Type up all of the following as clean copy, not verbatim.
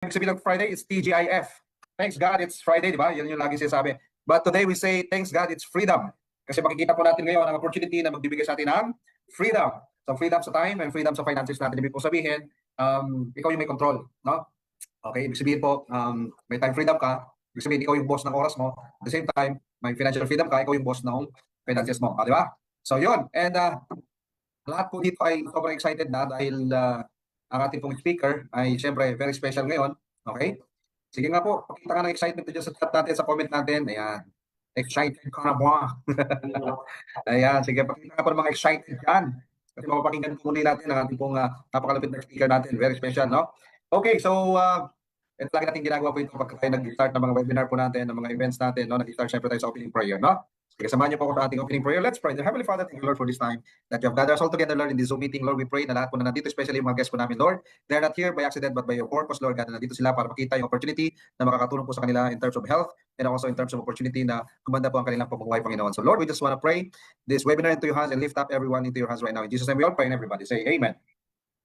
ibig sabihin ng Friday is TGIF. Thanks God, it's Friday, di ba? Yan yung lagi sinasabi. But today we say, thanks God, it's freedom. Kasi makikita po natin ngayon ang opportunity na magbibigay sa atin ng freedom. So freedom sa time and freedom sa finances natin. Ibig po sabihin, ikaw yung may control, no? Okay, ibig sabihin po, may time freedom ka, ibig sabihin ikaw yung boss ng oras mo. At the same time, may financial freedom ka, ikaw yung boss ng finances mo. Di ba? So yun, and lahat po dito ay sobrang excited na dahil ang ating pong speaker ay siyempre very special ngayon. Okay? Sige nga po, pakita ka ng excitement dyan sa chat natin, sa comment natin. Ayan. Excited ka na ba? Ayan, sige, pakita ka po ng mga excited dyan. Kasi mapapakinggan po muli natin ang ating pong napakalapit na speaker natin. Very special, no? Okay, so ito lagi natin ginagawa po ito pagka tayo nag-start ng mga webinar po natin, ng mga events natin, no? Nag-start siyempre tayo sa opening prayer, no? Sige, samahan niyo po ako sa ating opening prayer. Let's pray. Dear Heavenly Father, thank you, Lord, for this time that you have gathered us all together, Lord, in this Zoom meeting. Lord, we pray na lahat po na nandito, especially yung mga guests po namin, Lord, they're not here by accident but by your purpose, Lord God, na nandito sila para makita yung opportunity na makakatulong po sa kanila in terms of health and also in terms of opportunity na kumanda po ang kanilang pamumuhay, Panginoon. So, Lord, we just want to pray this webinar into your hands and lift up everyone into your hands right now. In Jesus' name, we all pray and everybody say Amen.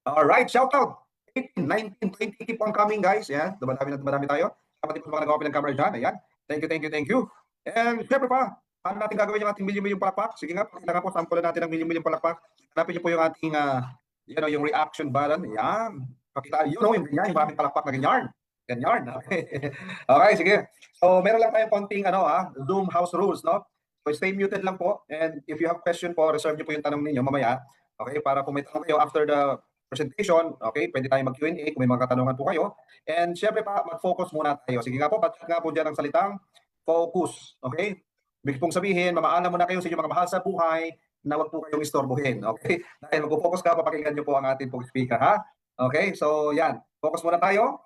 All right, shout out. 18, 19, 20, keep on coming, guys. Yan, dumadami tayo. Kapatid po mga nag-open ng camera dyan. Ayan. Thank you. And syempre pa, paano natin gagawin yung ating milyon-milyon palakpak? Sige nga, pakita nga po, sample natin ang milyon-milyon palakpak. Hanapin niyo po yung ating, yung reaction button. Ayan. Pakita, yung ganyan, yung maraming palakpak na ganyan. Ganyan. Okay. Okay, sige. So, meron lang tayong konting, Zoom house rules, no? So, stay muted lang po. And if you have question po, reserve niyo po yung tanong ninyo mamaya. Okay, para kung may tanong kayo after the presentation, okay, pwede tayo mag-Q&A kung may mga katanungan po kayo. And syempre pa, mag-focus muna tayo. Sige nga po, patag nga po dyan ang salitang focus. Okay? Ibig pong sabihin, mamaalam muna kayo sa inyong mga mahal sa buhay na wag po kayong istorbohin. Okay? Dahil mag-focus ka, papakinggan nyo po ang ating pong speaker, ha? Okay? So, yan. Focus muna tayo.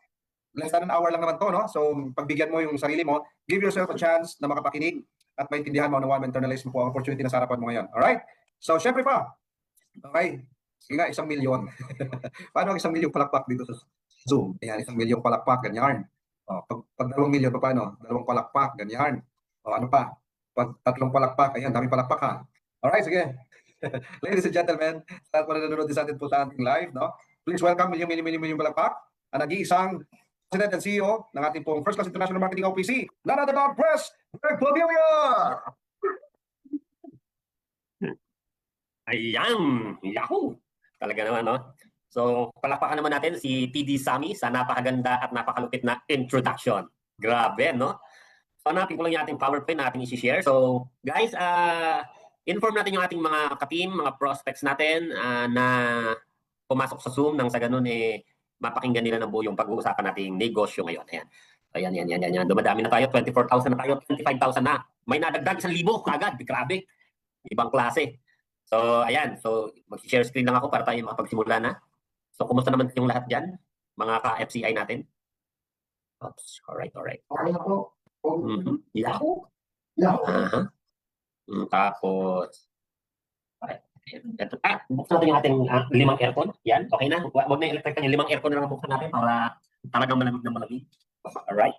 Less than an hour lang naman to, no? So, pagbigyan mo yung sarili mo, give yourself a chance na makapakinig at maintindihan mo na internalize mo po ang opportunity na sa harapan mo ngayon. Alright? So, syempre pa. Okay? Sige nga, 1 milyon. Paano ang 1 milyong palakpak dito sa Zoom? Ayan, 1 milyong palakpak, ganyan. O, pag 2 milyon, paano? 2 palakpak, ganyan. O, ano pa? Pag 3 palakpak, ayan, dami palakpak, ha? Alright, sige. Ladies and gentlemen, sa po na nanonood din sa atin po sa ating live, no? Please welcome milyong palakpak ang nag-iisang President and CEO ng ating pong First Class International Marketing OPC, none other than Press Greg Pavilla! Ayan! Yahoo! Talaga naman, no? So, palakpakan naman natin si TD Sammy sa napakaganda at napakalupit na introduction. Grabe, no? So, hanapin ko lang yung ating PowerPoint na ating isi-share. So, guys, inform natin yung ating mga ka-team, mga prospects natin na pumasok sa Zoom nang sa ganun, mapakinggan nila ng buo yung pag-uusapan nating negosyo ngayon. Ayan. Ayan. Dumadami na tayo, 24,000 na tayo, 25,000 na. May nadagdag 1,000 agad. Grabe. Ibang klase. So, ayan. So, mag-share screen lang ako para tayo makapagsimula na. So, kumusta naman yung lahat dyan? Mga ka-FCI natin? Oops. Alright. Okay na po. Yahoo! Tapos, buksan natin yung ating 5 aircon. Yan, okay na. Huwag na i-electric yung 5 aircon na lang buksan natin para talagang malamig na malamig. Alright.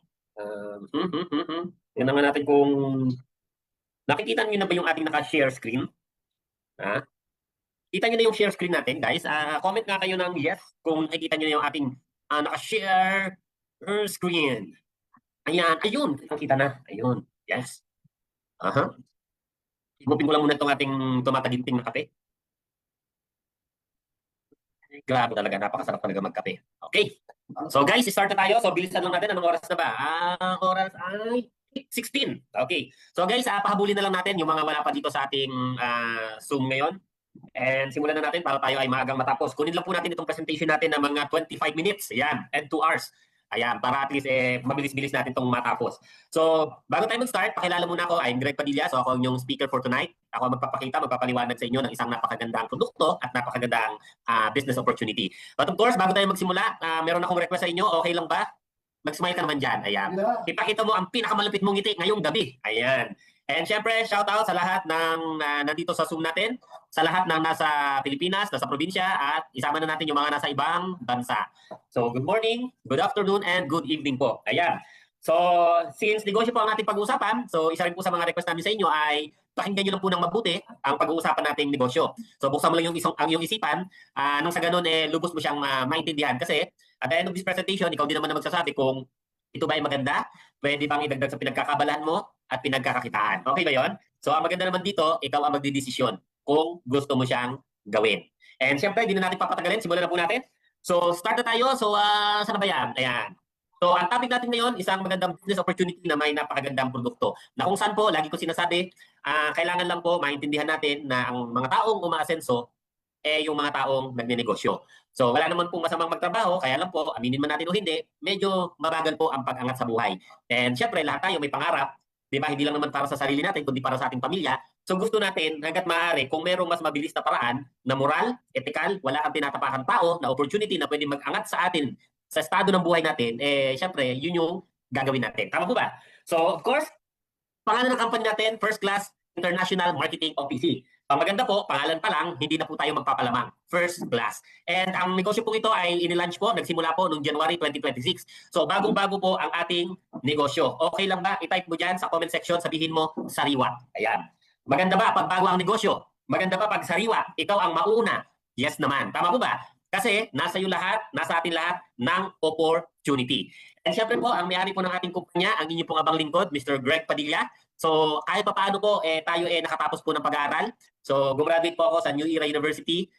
Tingnan naman natin kung nakikita niyo na ba yung ating naka-share screen? Kita niyo na yung share screen natin, guys. Comment nga kayo ng yes kung nakikita niyo na yung ating naka-share screen. Ayan, ayun. Kita na. Ayun. Yes. Igupin ko lang muna itong ating tumataginting na kape. Grabe talaga. Napakasarap talaga magkape. Okay. So guys, start na tayo. So bilisan lang natin. Anong oras na ba? Ang oras ay 16. Okay. So guys, pahabulin na lang natin yung mga wala pa dito sa ating Zoom ngayon. And simulan na natin para tayo ay maagang matapos. Kunin lang po natin itong presentation natin ng mga 25 minutes. Ayan. And 2 hours. Ayan. Para at least mabilis-bilis natin itong matapos. So, bago tayo mag-start, pakilala muna ako. I'm Greg Padilla. So, ako yung speaker for tonight. Ako magpapaliwanag sa inyo ng isang napakagandang produkto at napakagandang business opportunity. But of course, bago tayo magsimula, meron akong request sa inyo. Okay lang ba? Mag-smile ka naman dyan. Ayan. Ipakita mo ang pinakamalapit mong ngiti ngayong gabi. Ayan. And syempre, shout out sa lahat ng nandito sa Zoom natin, sa lahat ng nasa Pilipinas, nasa probinsya, at isama na natin yung mga nasa ibang bansa. So, good morning, good afternoon, and good evening po. Ayan. So, since negosyo po ang ating pag-uusapan, so isa rin po sa mga request namin sa inyo ay pakinggan nyo lang po ng mabuti ang pag-uusapan nating negosyo. So buksan mo lang ang iyong isipan, nang sa ganun lubos mo siyang maintindihan kasi at the end of this presentation, ikaw din naman na magsasabi kung ito ba ay maganda, pwede bang idagdag sa pinagkakabalahan mo at pinagkakakitaan. Okay ba yon? So ang maganda naman dito, ikaw ang magdidesisyon kung gusto mo siyang gawin. And syempre, hindi na natin papatagalin, simulan na po natin. So start na tayo. So saan na ba yan? Ayan. So ang topic natin ngayon, isang magandang business opportunity na may napakagandang produkto. Na kung saan po, lagi ko sinasabi, kailangan lang po maintindihan natin na ang mga taong umaasenso, yung mga taong nagnenegosyo. So wala naman pong masamang magtrabaho, kaya lang po, aminin man natin o hindi, medyo mabagal po ang pag-angat sa buhay. And syempre, lahat tayo may pangarap, di ba? Hindi lang naman para sa sarili natin, kundi para sa ating pamilya. So gusto natin, hanggat maaari, kung merong mas mabilis na paraan, na moral, ethical, wala kang tinatapakan tao, na opportunity na pwede mag-angat sa atin sa estado ng buhay natin, syempre, yun yung gagawin natin. Tama po ba? So, of course, pangalan ng company natin, First Class International Marketing OPC. Ang maganda po, pangalan pa lang, hindi na po tayo magpapalamang. First Class. And ang negosyo po ito ay inilaunch po, nagsimula po noong January 2026. So, bagong-bago po ang ating negosyo. Okay lang ba? I-type mo dyan sa comment section, sabihin mo, sariwa. Ayan. Maganda ba pag bago ang negosyo? Maganda ba pag sariwa? Ikaw ang mauna? Yes naman. Tama po ba? Kasi nasa iyo lahat, nasa atin lahat ng opportunity. And syempre po, ang may-ari po ng ating kumpanya, ang inyo pong abang lingkod, Mr. Greg Padilla. So kahit pa paano po, tayo nakatapos po ng pag-aaral. So gumraduate po ako sa New Era University.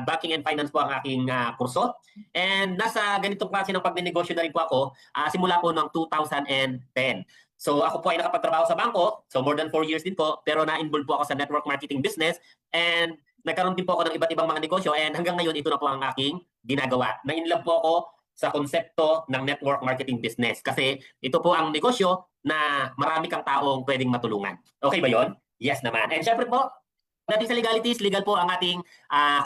Banking and Finance po ang aking kurso. And nasa ganitong klase ng pagnenegosyo na rin po ako, simula po ng 2010. So ako po ay nakapagtrabaho sa bangko, so more than 4 years din po, pero na-involve po ako sa network marketing business and nagkaroon din po ako ng iba't ibang mga negosyo and hanggang ngayon ito na po ang aking ginagawa. Na-inlove po ako sa konsepto ng network marketing business kasi ito po ang negosyo na marami kang taong pwedeng matulungan. Okay ba yon? Yes naman. And syempre po, natin sa legalities, legal po ang ating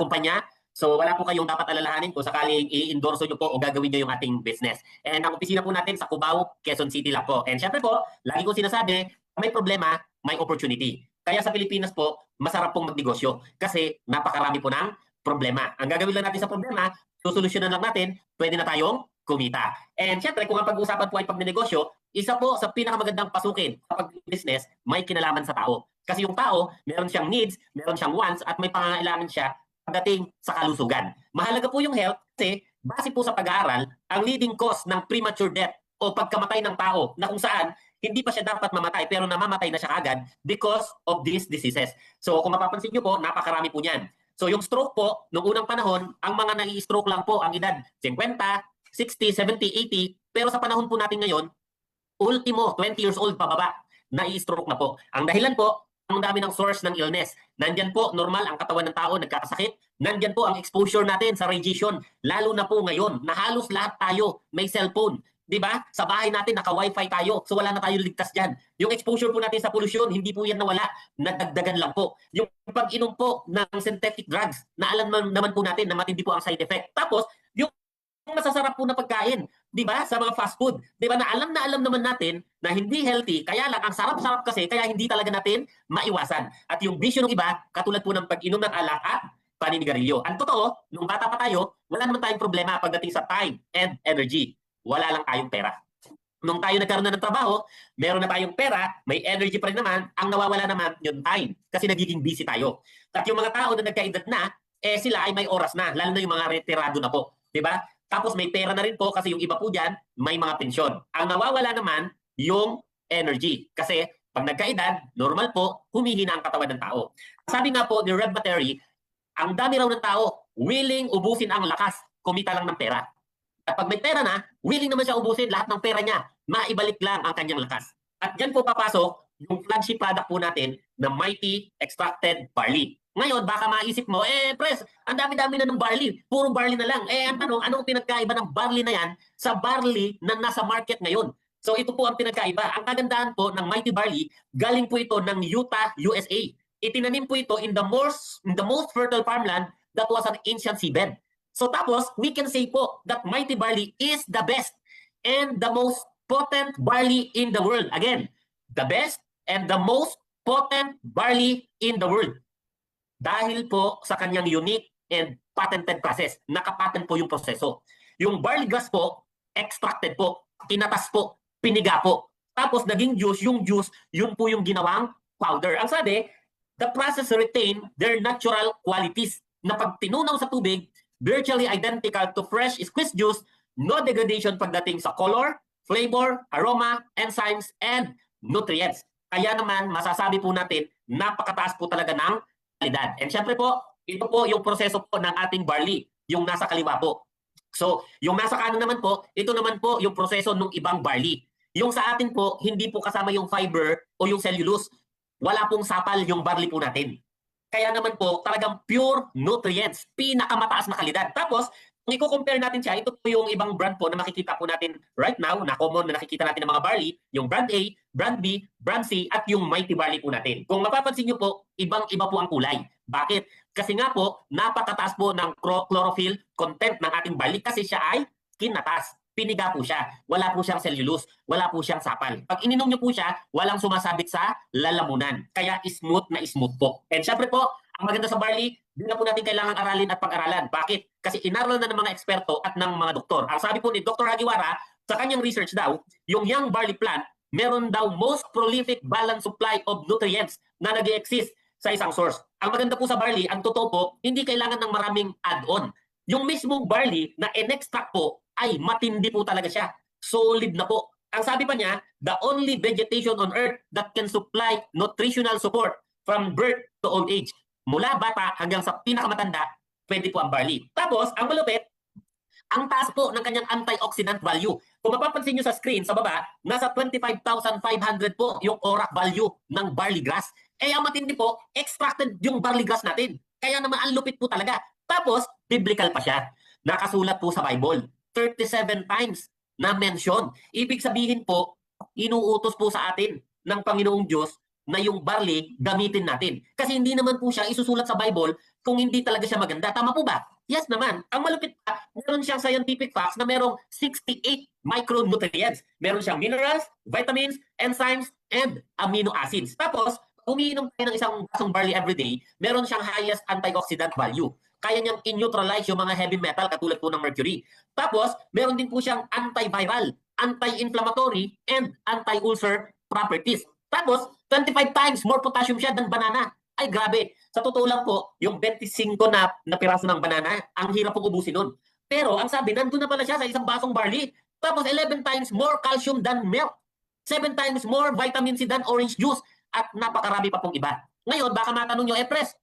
kumpanya. So wala po kayong dapat alalahanin kung sakaling i-endorso nyo po o gagawin nyo yung ating business. And ang opisina po natin sa Cubao, Quezon City lang po. And syempre po, lagi ko sinasabi, may problema, may opportunity. Kaya sa Pilipinas po, masarap pong magnegosyo kasi napakarami po ng problema. Ang gagawin lang natin sa problema, susolusyonan lang natin, pwede na tayong kumita. And syempre, kung ang pag-uusapan po ay pagnenegosyo, isa po sa pinakamagandang pasukin kapag business, may kinalaman sa tao. Kasi yung tao, meron siyang needs, meron siyang wants, at may pangangailangan siya pagdating sa kalusugan. Mahalaga po yung health kasi base po sa pag-aaral, ang leading cause ng premature death o pagkamatay ng tao na kung saan hindi pa siya dapat mamatay pero namamatay na siya agad because of these diseases. So kung mapapansin nyo po, napakarami po niyan. So yung stroke po, noong unang panahon, ang mga nai-stroke lang po ang edad 50, 60, 70, 80, pero sa panahon po natin ngayon, ultimo 20 years old pababa, nai-stroke na po. Ang dahilan po, ang dami ng source ng illness. Nandyan po, normal ang katawan ng tao nagkakasakit. Nandyan po ang exposure natin sa radiation. Lalo na po ngayon, na halos lahat tayo may cellphone. 'Di ba? Sa bahay natin naka-wifi tayo. So wala na tayong ligtas diyan. Yung exposure po natin sa pollution, hindi po yan nawala. Nadagdagan lang po. Yung pag-inom po ng synthetic drugs, na alam naman po natin na matindi po ang side effect. Tapos, yung masasarap po na pagkain, 'di ba? Sa mga fast food, 'di ba? Na alam naman natin na hindi healthy, kaya lang ang sarap-sarap kasi kaya hindi talaga natin maiwasan. At yung bisyo ng iba, katulad po ng pag-inom ng alak at paninigarilyo. Ang totoo, nung bata pa tayo, wala naman tayong problema pagdating sa time and energy. Wala lang tayong pera. Nung tayo nagkaroon na ng trabaho, meron na tayong pera, may energy pa rin naman, ang nawawala naman yung time kasi nagiging busy tayo. At yung mga tao na nagkaedad na, sila ay may oras na, lalo na yung mga retirado na po. 'Di ba? Tapos may pera na rin po kasi yung iba po dyan, may mga pensyon. Ang nawawala naman, yung energy. Kasi pag nagkaedad, normal po, humihina ang katawan ng tao. Sabi nga po ni Rev Materi, ang dami raw ng tao, willing ubusin ang lakas, kumita lang ng pera. At pag may pera na, willing naman siya ubusin lahat ng pera niya, maibalik lang ang kanyang lakas. At dyan po papasok yung flagship product po natin na Mighty Extracted Barley. Ngayon, baka maisip mo, pres, ang dami-dami na ng barley, puro barley na lang. Ang tanong, anong pinagkaiba ng barley na yan sa barley na nasa market ngayon? So ito po ang pinagkaiba. Ang kagandahan po ng Mighty Barley, galing po ito ng Utah, USA. Itinanim po ito in the most fertile farmland that was an ancient seabed. So tapos, we can say po that Mighty Barley is the best and the most potent barley in the world. Again, the best and the most potent barley in the world. Dahil po sa kanyang unique and patented process. Nakapatent po yung proseso. Yung barley grass po, extracted po, tinatas po, piniga po. Tapos naging juice, yung juice, yun po yung ginawang powder. Ang sabi, the process retain their natural qualities na pag tinunaw sa tubig, virtually identical to fresh squeezed juice, no degradation pagdating sa color, flavor, aroma, enzymes, and nutrients. Kaya naman, masasabi po natin, napakataas po talaga ng kalidad. And syempre po, ito po yung proseso po ng ating barley, yung nasa kaliwa po. So, yung nasa kanan naman po, ito naman po yung proseso ng ibang barley. Yung sa atin po, hindi po kasama yung fiber o yung cellulose. Wala pong sapal yung barley po natin. Kaya naman po, talagang pure nutrients, pinakamataas na kalidad. Tapos, kung i-compare natin siya, ito po yung ibang brand po na makikita po natin right now, na common na nakikita natin ng mga barley, yung brand A, brand B, brand C, at yung mighty barley po natin. Kung mapapansin nyo po, ibang-iba po ang kulay. Bakit? Kasi nga po, napakataas po ng chlorophyll content ng ating barley kasi siya ay kinatas. Piniga po siya. Wala po siyang cellulose. Wala po siyang sapal. Pag ininom nyo po siya, walang sumasabit sa lalamunan. Kaya smooth na smooth po. And syempre po, ang maganda sa barley, di na po natin kailangan aralin at pag-aralan. Bakit? Kasi inaral na ng mga eksperto at ng mga doktor. Ang sabi po ni Dr. Hagiwara, sa kanyang research daw, yung young barley plant, meron daw most prolific balanced supply of nutrients na nag-exist sa isang source. Ang maganda po sa barley, ang totoo po, hindi kailangan ng maraming add-on. Yung mismong barley na in-extract po, ay matindi po talaga siya. Solid na po. Ang sabi pa niya, the only vegetation on earth that can supply nutritional support from birth to old age. Mula bata hanggang sa pinakamatanda, pwede po ang barley. Tapos, ang malupit, ang taas po ng kanyang antioxidant value. Kung mapapansin nyo sa screen, sa baba, nasa 25,500 po yung ORAC value ng barley grass. Eh, ang matindi po, extracted yung barley grass natin. Kaya naman, ang lupit po talaga. Tapos, biblical pa siya. Nakasulat po sa Bible. 37 times na mention. Ibig sabihin po, inuutos po sa atin ng Panginoong Diyos na yung barley gamitin natin. Kasi hindi naman po siya isusulat sa Bible kung hindi talaga siya maganda. Tama po ba? Yes naman. Ang malupit pa, meron siyang scientific facts na merong 68 micronutrients. Meron siyang minerals, vitamins, enzymes, and amino acids. Tapos, umiinom tayo ng isang basong barley everyday, meron siyang highest antioxidant value. Kaya niyang in-neutralize yung mga heavy metal katulad po ng mercury. Tapos, meron din po siyang antiviral, anti-inflammatory, and anti-ulcer properties. Tapos, 25 times more potassium siya than banana. Ay, grabe. Sa totoo lang po, yung 25 na piraso ng banana, ang hirap pong ubusin nun. Pero, ang sabi, nandun na pala siya sa isang basong barley. Tapos, 11 times more calcium than milk. 7 times more vitamin C than orange juice. At napakarami pa pong iba. Ngayon, baka matanong nyo, Pres,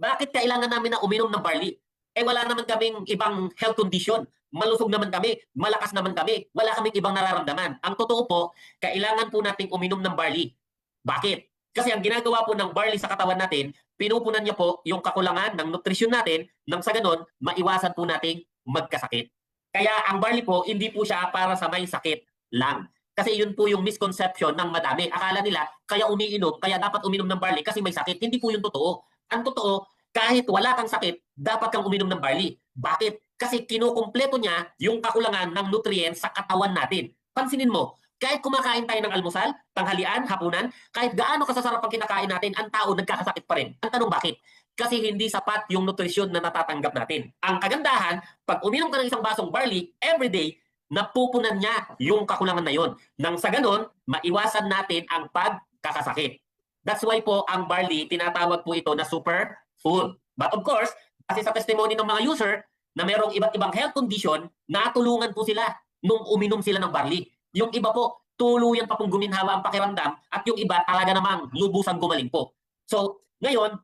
bakit kailangan namin na uminom ng barley? Eh wala naman kaming ibang health condition. Malusog naman kami, malakas naman kami, wala kaming ibang nararamdaman. Ang totoo po, kailangan po nating uminom ng barley. Bakit? Kasi ang ginagawa po ng barley sa katawan natin, pinupunan niya po yung kakulangan ng nutrisyon natin nang sa ganon, maiwasan po nating magkasakit. Kaya ang barley po, hindi po siya para sa may sakit lang. Kasi yun po yung misconception ng madami. Akala nila, kaya umiinom, kaya dapat uminom ng barley kasi may sakit. Hindi po yung totoo. Ang totoo, kahit wala kang sakit, dapat kang uminom ng barley. Bakit? Kasi kinukumpleto niya yung kakulangan ng nutrients sa katawan natin. Pansinin mo, kahit kumakain tayo ng almusal, tanghalian, hapunan, kahit gaano kasasarap ang kinakain natin, ang tao nagkakasakit pa rin. Ang tanong bakit? Kasi hindi sapat yung nutrisyon na natatanggap natin. Ang kagandahan, pag uminom ka ng isang basong barley everyday, napupunan niya yung kakulangan na yon. Nang sa ganon, maiwasan natin ang pagkakasakit. That's why po ang barley, tinatawag po ito na super food. But of course, kasi sa testimony ng mga user na mayroong iba't ibang health condition, natulungan po sila nung uminom sila ng barley. Yung iba po, tuluyan pa pong guminhawa ang pakiramdam at yung iba talaga namang lubusang gumaling po. So, ngayon,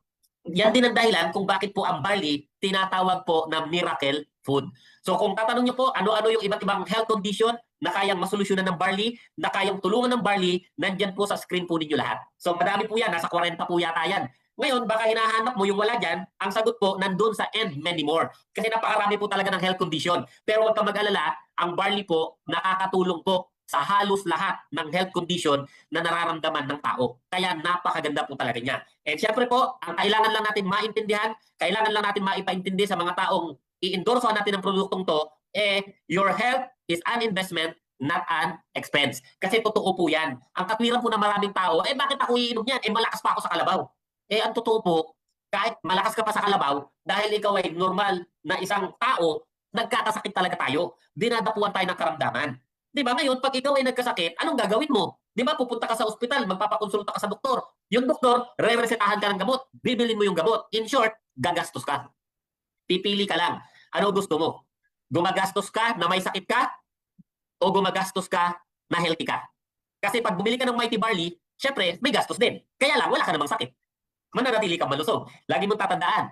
yan din ang dahilan kung bakit po ang barley tinatawag po na miracle food. So kung tatanong niyo po ano-ano yung iba't ibang health condition na kayang masolusyonan ng barley, na kayang tulungan ng barley, nandyan po sa screen po ninyo lahat. So madami po yan, nasa 40 po yata yan. Ngayon, baka hinahanap mo yung wala dyan, ang sagot po nandun sa and many more. Kasi napakarami po talaga ng health condition. Pero huwag kang mag-alala, ang barley po nakakatulong po sa halos lahat ng health condition na nararamdaman ng tao. Kaya napakaganda po talaga niya. And syempre po, ang kailangan lang natin maintindihan, kailangan lang natin maipaintindi sa mga taong i-endorso natin ang produktong to, your health is an investment, not an expense. Kasi totoo po yan. Ang katwiran po ng maraming tao, bakit ako iinom yan? Malakas pa ako sa kalabaw. Ang totoo po, kahit malakas ka pa sa kalabaw, dahil ikaw ay normal na isang tao, nagkakasakit talaga tayo. Dinadapuan tayo ng karamdaman. Di ba ngayon, pag ikaw ay nagkasakit, anong gagawin mo? Di ba pupunta ka sa ospital, magpapakonsulta ka sa doktor. Yung doktor, re-resetahan ka ng gamot, bibilin mo yung gamot. In short, gagastos ka. Pipili ka lang. Ano gusto mo? Gumagastos ka na may sakit ka o gumagastos ka na healthy ka? Kasi pag bumili ka ng Mighty Barley, syempre, may gastos din. Kaya lang, wala ka namang sakit. Mananatili kang malusog. Lagi mong tatandaan,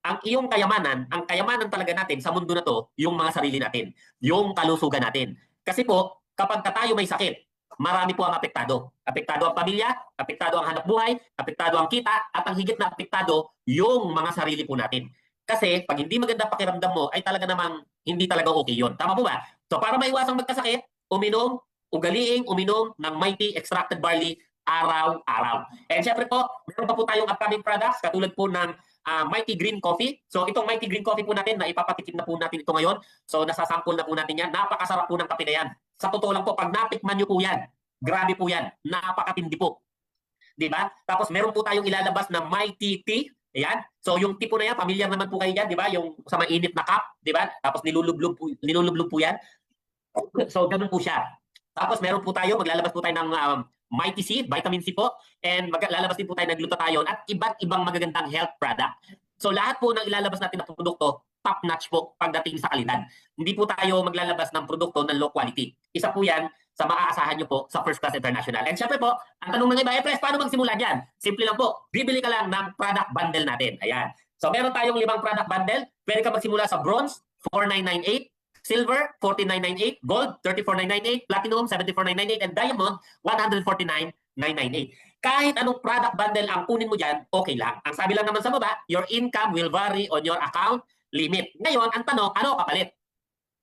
ang iyong kayamanan, ang kayamanan talaga natin sa mundo na to, yung mga sarili natin, yung kalusugan natin. Kasi po, kapag tayo may sakit, marami po ang apektado. Apektado ang pamilya, apektado ang hanap buhay, apektado ang kita, at ang higit na apektado, yung mga sarili po natin. Kasi pag hindi maganda pakiramdam mo, ay talaga namang hindi talaga okay yun. Tama po ba? So para maiwasang magkasakit, ugaliing uminom ng Mighty Extracted Barley araw-araw. And syempre po, meron pa po tayong upcoming products katulad po ng Mighty Green Coffee. So itong Mighty Green Coffee po natin, na ipapatikim na po natin ito ngayon. So nasasample na po natin yan. Napakasarap po ng kape na yan. Sa totoo lang po, pag natikman nyo po yan, grabe po yan. Napakatindi po. Diba? Tapos meron po tayong ilalabas na Mighty Tea. Ayan. So yung tipo na yan, familiar naman po kayo yan, di ba? Yung sa mainit na cup, di ba? Tapos nilulublog po yan. So ganun po siya. Tapos meron po tayo, maglalabas po tayo ng Mighty C, vitamin C po, and maglalabas din po tayo ng glutathione at iba't ibang magagandang health product. So lahat po ng ilalabas natin na produkto, top notch po pagdating sa kalidad. Hindi po tayo maglalabas ng produkto ng low quality. Isa po yan sa maaasahan nyo po sa First Class International. And syempre po, ang tanong ng iba, Pres, paano magsimula dyan? Simple lang po, bibili ka lang ng product bundle natin. Ayan. So meron tayong 5 product bundle. Pwede ka magsimula sa bronze, 4,998. Silver, 49,998. Gold, 34,998. Platinum, 74,998. And diamond, 149,998. Kahit anong product bundle ang kunin mo dyan, okay lang. Ang sabi lang naman sa baba, your income will vary on your account limit. Ngayon, ang tanong, ano kapalit?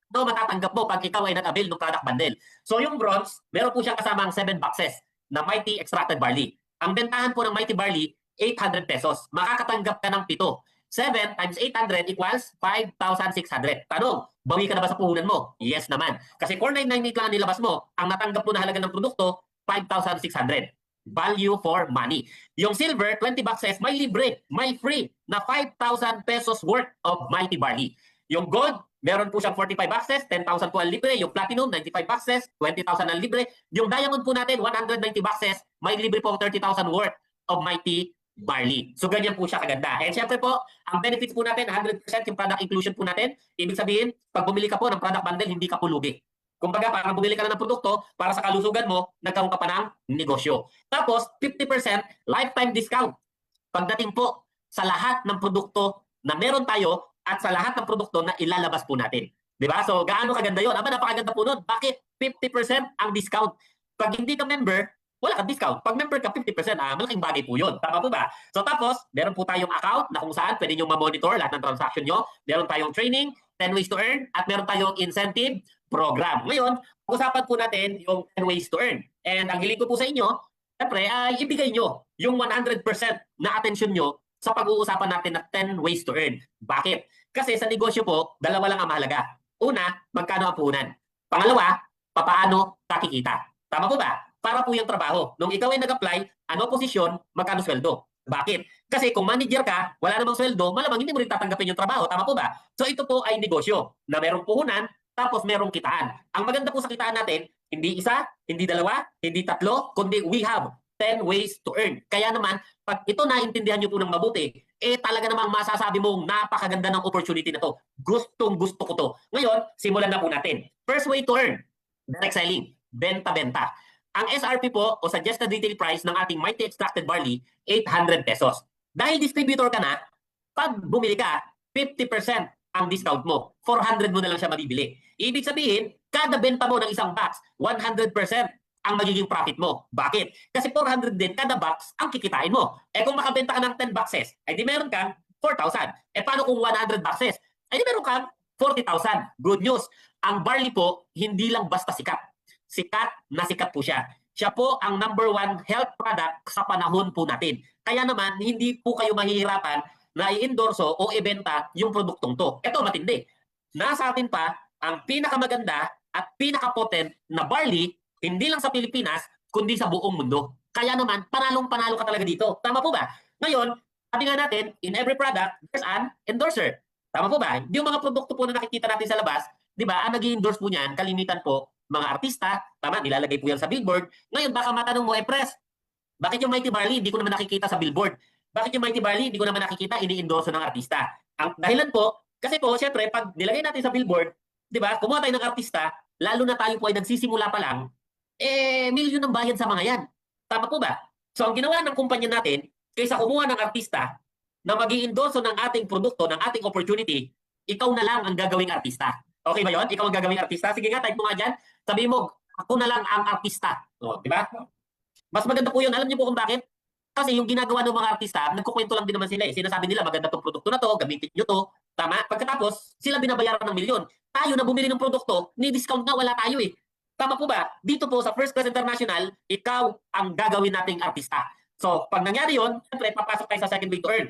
Ano matatanggap mo pag ikaw ay nag-avail ng product bundle? So yung bronze, meron po siyang kasamang 7 boxes na Mighty Extracted Barley. Ang bentahan po ng Mighty Barley, 800 pesos. Makakatanggap ka ng 7. 7 times 800 equals 5,600. Tanong, bawi ka na ba sa puhunan mo? Yes naman. Kasi 4,998 lang ang nilabas mo, ang natanggap mo na halaga ng produkto, 5,600. Value for money. Yung silver, 20 boxes, may libre, may free na 5,000 pesos worth of Mighty Barley. Yung gold, meron po siyang 45 boxes, 10,000 po ang libre. Yung platinum, 95 boxes, 20,000 ang libre. Yung diamond po natin, 190 boxes, may libre po 30,000 worth of Mighty Barley. So ganyan po siya kaganda. And syempre po, ang benefits po natin, 100% yung product inclusion po natin. Ibig sabihin, pag bumili ka po ng product bundle, hindi ka po lugi. Kumbaga, parang bumili ka na ng produkto para sa kalusugan mo, nagkaroon ka pa ng negosyo. Tapos, 50% lifetime discount. Pagdating po sa lahat ng produkto na meron tayo at sa lahat ng produkto na ilalabas po natin. Diba? So, gaano kaganda yun? Aba, napakaganda po nun. Bakit 50% ang discount? Pag hindi ka member, wala kang discount. Pag member ka, 50%, malaking bagay po yun. Tama po ba? So tapos, meron po tayong account na kung saan pwede nyo ma-monitor lahat ng transaction nyo. Meron tayong training, 10 ways to earn, at meron tayong incentive program. Ngayon, usapan po natin yung 10 ways to earn. And ang hiling ko po sa inyo, siyempre, ibigay nyo yung 100% na attention nyo sa pag-uusapan natin na 10 ways to earn. Bakit? Kasi sa negosyo po, dalawa lang ang mahalaga. Una, magkano ang puhunan. Pangalawa, papaano kakikita. Tama po ba? Para po yung trabaho. Nung ikaw ay nag-apply, ano posisyon, magkano sweldo. Bakit? Kasi kung manager ka, wala namang sweldo, malamang hindi mo rin tatanggapin yung trabaho. Tama po ba? So ito po ay negosyo na merong puhunan, tapos merong kitaan. Ang maganda po sa kitaan natin, hindi isa, hindi dalawa, hindi tatlo, kundi we have 10 ways to earn. Kaya naman, pag ito naintindihan nyo po ng mabuti, talaga namang masasabi mong napakaganda ng opportunity na to. Gustong gusto ko to. Ngayon, simulan na po natin. First way to earn, direct selling, benta-benta. Ang SRP po o suggested retail price ng ating Mighty Extracted Barley, 800 pesos. Dahil distributor ka na, pag bumili ka, 50% ang discount mo. 400 mo na lang siya mabibili. Ibig sabihin, kada benta mo ng isang box, 100% ang magiging profit mo. Bakit? Kasi 400 din kada box ang kikitain mo. Kung makabenta ka ng 10 boxes, di meron kang 4,000. Paano kung 100 boxes? Di meron kang 40,000. Good news. Ang barley po, hindi lang basta sikat. Sikat na sikat po siya. Siya po ang #1 health product sa panahon po natin. Kaya naman, hindi po kayo mahihirapan na i-endorso o ibenta yung produktong to. Ito matindi. Nasa atin pa ang pinakamaganda at pinaka-potent na barley, hindi lang sa Pilipinas, kundi sa buong mundo. Kaya naman, panalong-panalo ka talaga dito. Tama po ba? Ngayon, sabi nga natin, in every product, there's an endorser. Tama po ba? Yung mga produkto po na nakikita natin sa labas, di ba, ang nag-i-endorse po niyan, kalimitan po, mga artista, tama, nilalagay po yan sa billboard. Ngayon, baka matanong mo, Pres, Bakit yung Mighty Barley hindi ko naman nakikita sa billboard? Bakit yung Mighty Barley hindi ko naman nakikita ini-endorso ng artista? Ang dahilan po, kasi po, syempre, pag nilagay natin sa billboard, di ba, kumuha tayo ng artista, lalo na tayo po ay nagsisimula pa lang, milyon ang bayad sa mga yan. Tama po ba? So, ang ginawa ng kumpanya natin, kaysa kumuha ng artista na mag-i-endorso ng ating produkto, ng ating opportunity, ikaw na lang ang gagawing artista. Okay ba yon? Ikaw ang gagawing artista? Sige nga, type mo nga dyan. Sabihin mo, ako na lang ang artista. O, di ba? Mas maganda po yun. Alam niyo po kung bakit? Kasi yung ginagawa ng mga artista, nagkukwento lang din naman sila. Sinasabi nila, maganda tong produkto na to, gamitin nyo to. Tama? Pagkatapos, sila binabayaran ng milyon. Tayo na bumili ng produkto, ni discount nga, wala tayo eh. Tama po ba? Dito po sa First Class International, ikaw ang gagawin nating artista. So, pag nangyari yun, siyempre, papasok tayo sa second way to earn.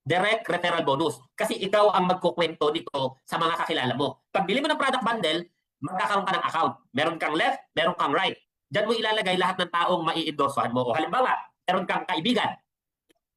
Direct referral bonus. Kasi ikaw ang magkukwento nito sa mga kakilala mo. Pag bili mo ng product bundle, magkakaroon ka ng account. Meron kang left, meron kang right. Diyan mo ilalagay lahat ng taong mai-endorsohan mo. O halimbawa, meron kang kaibigan.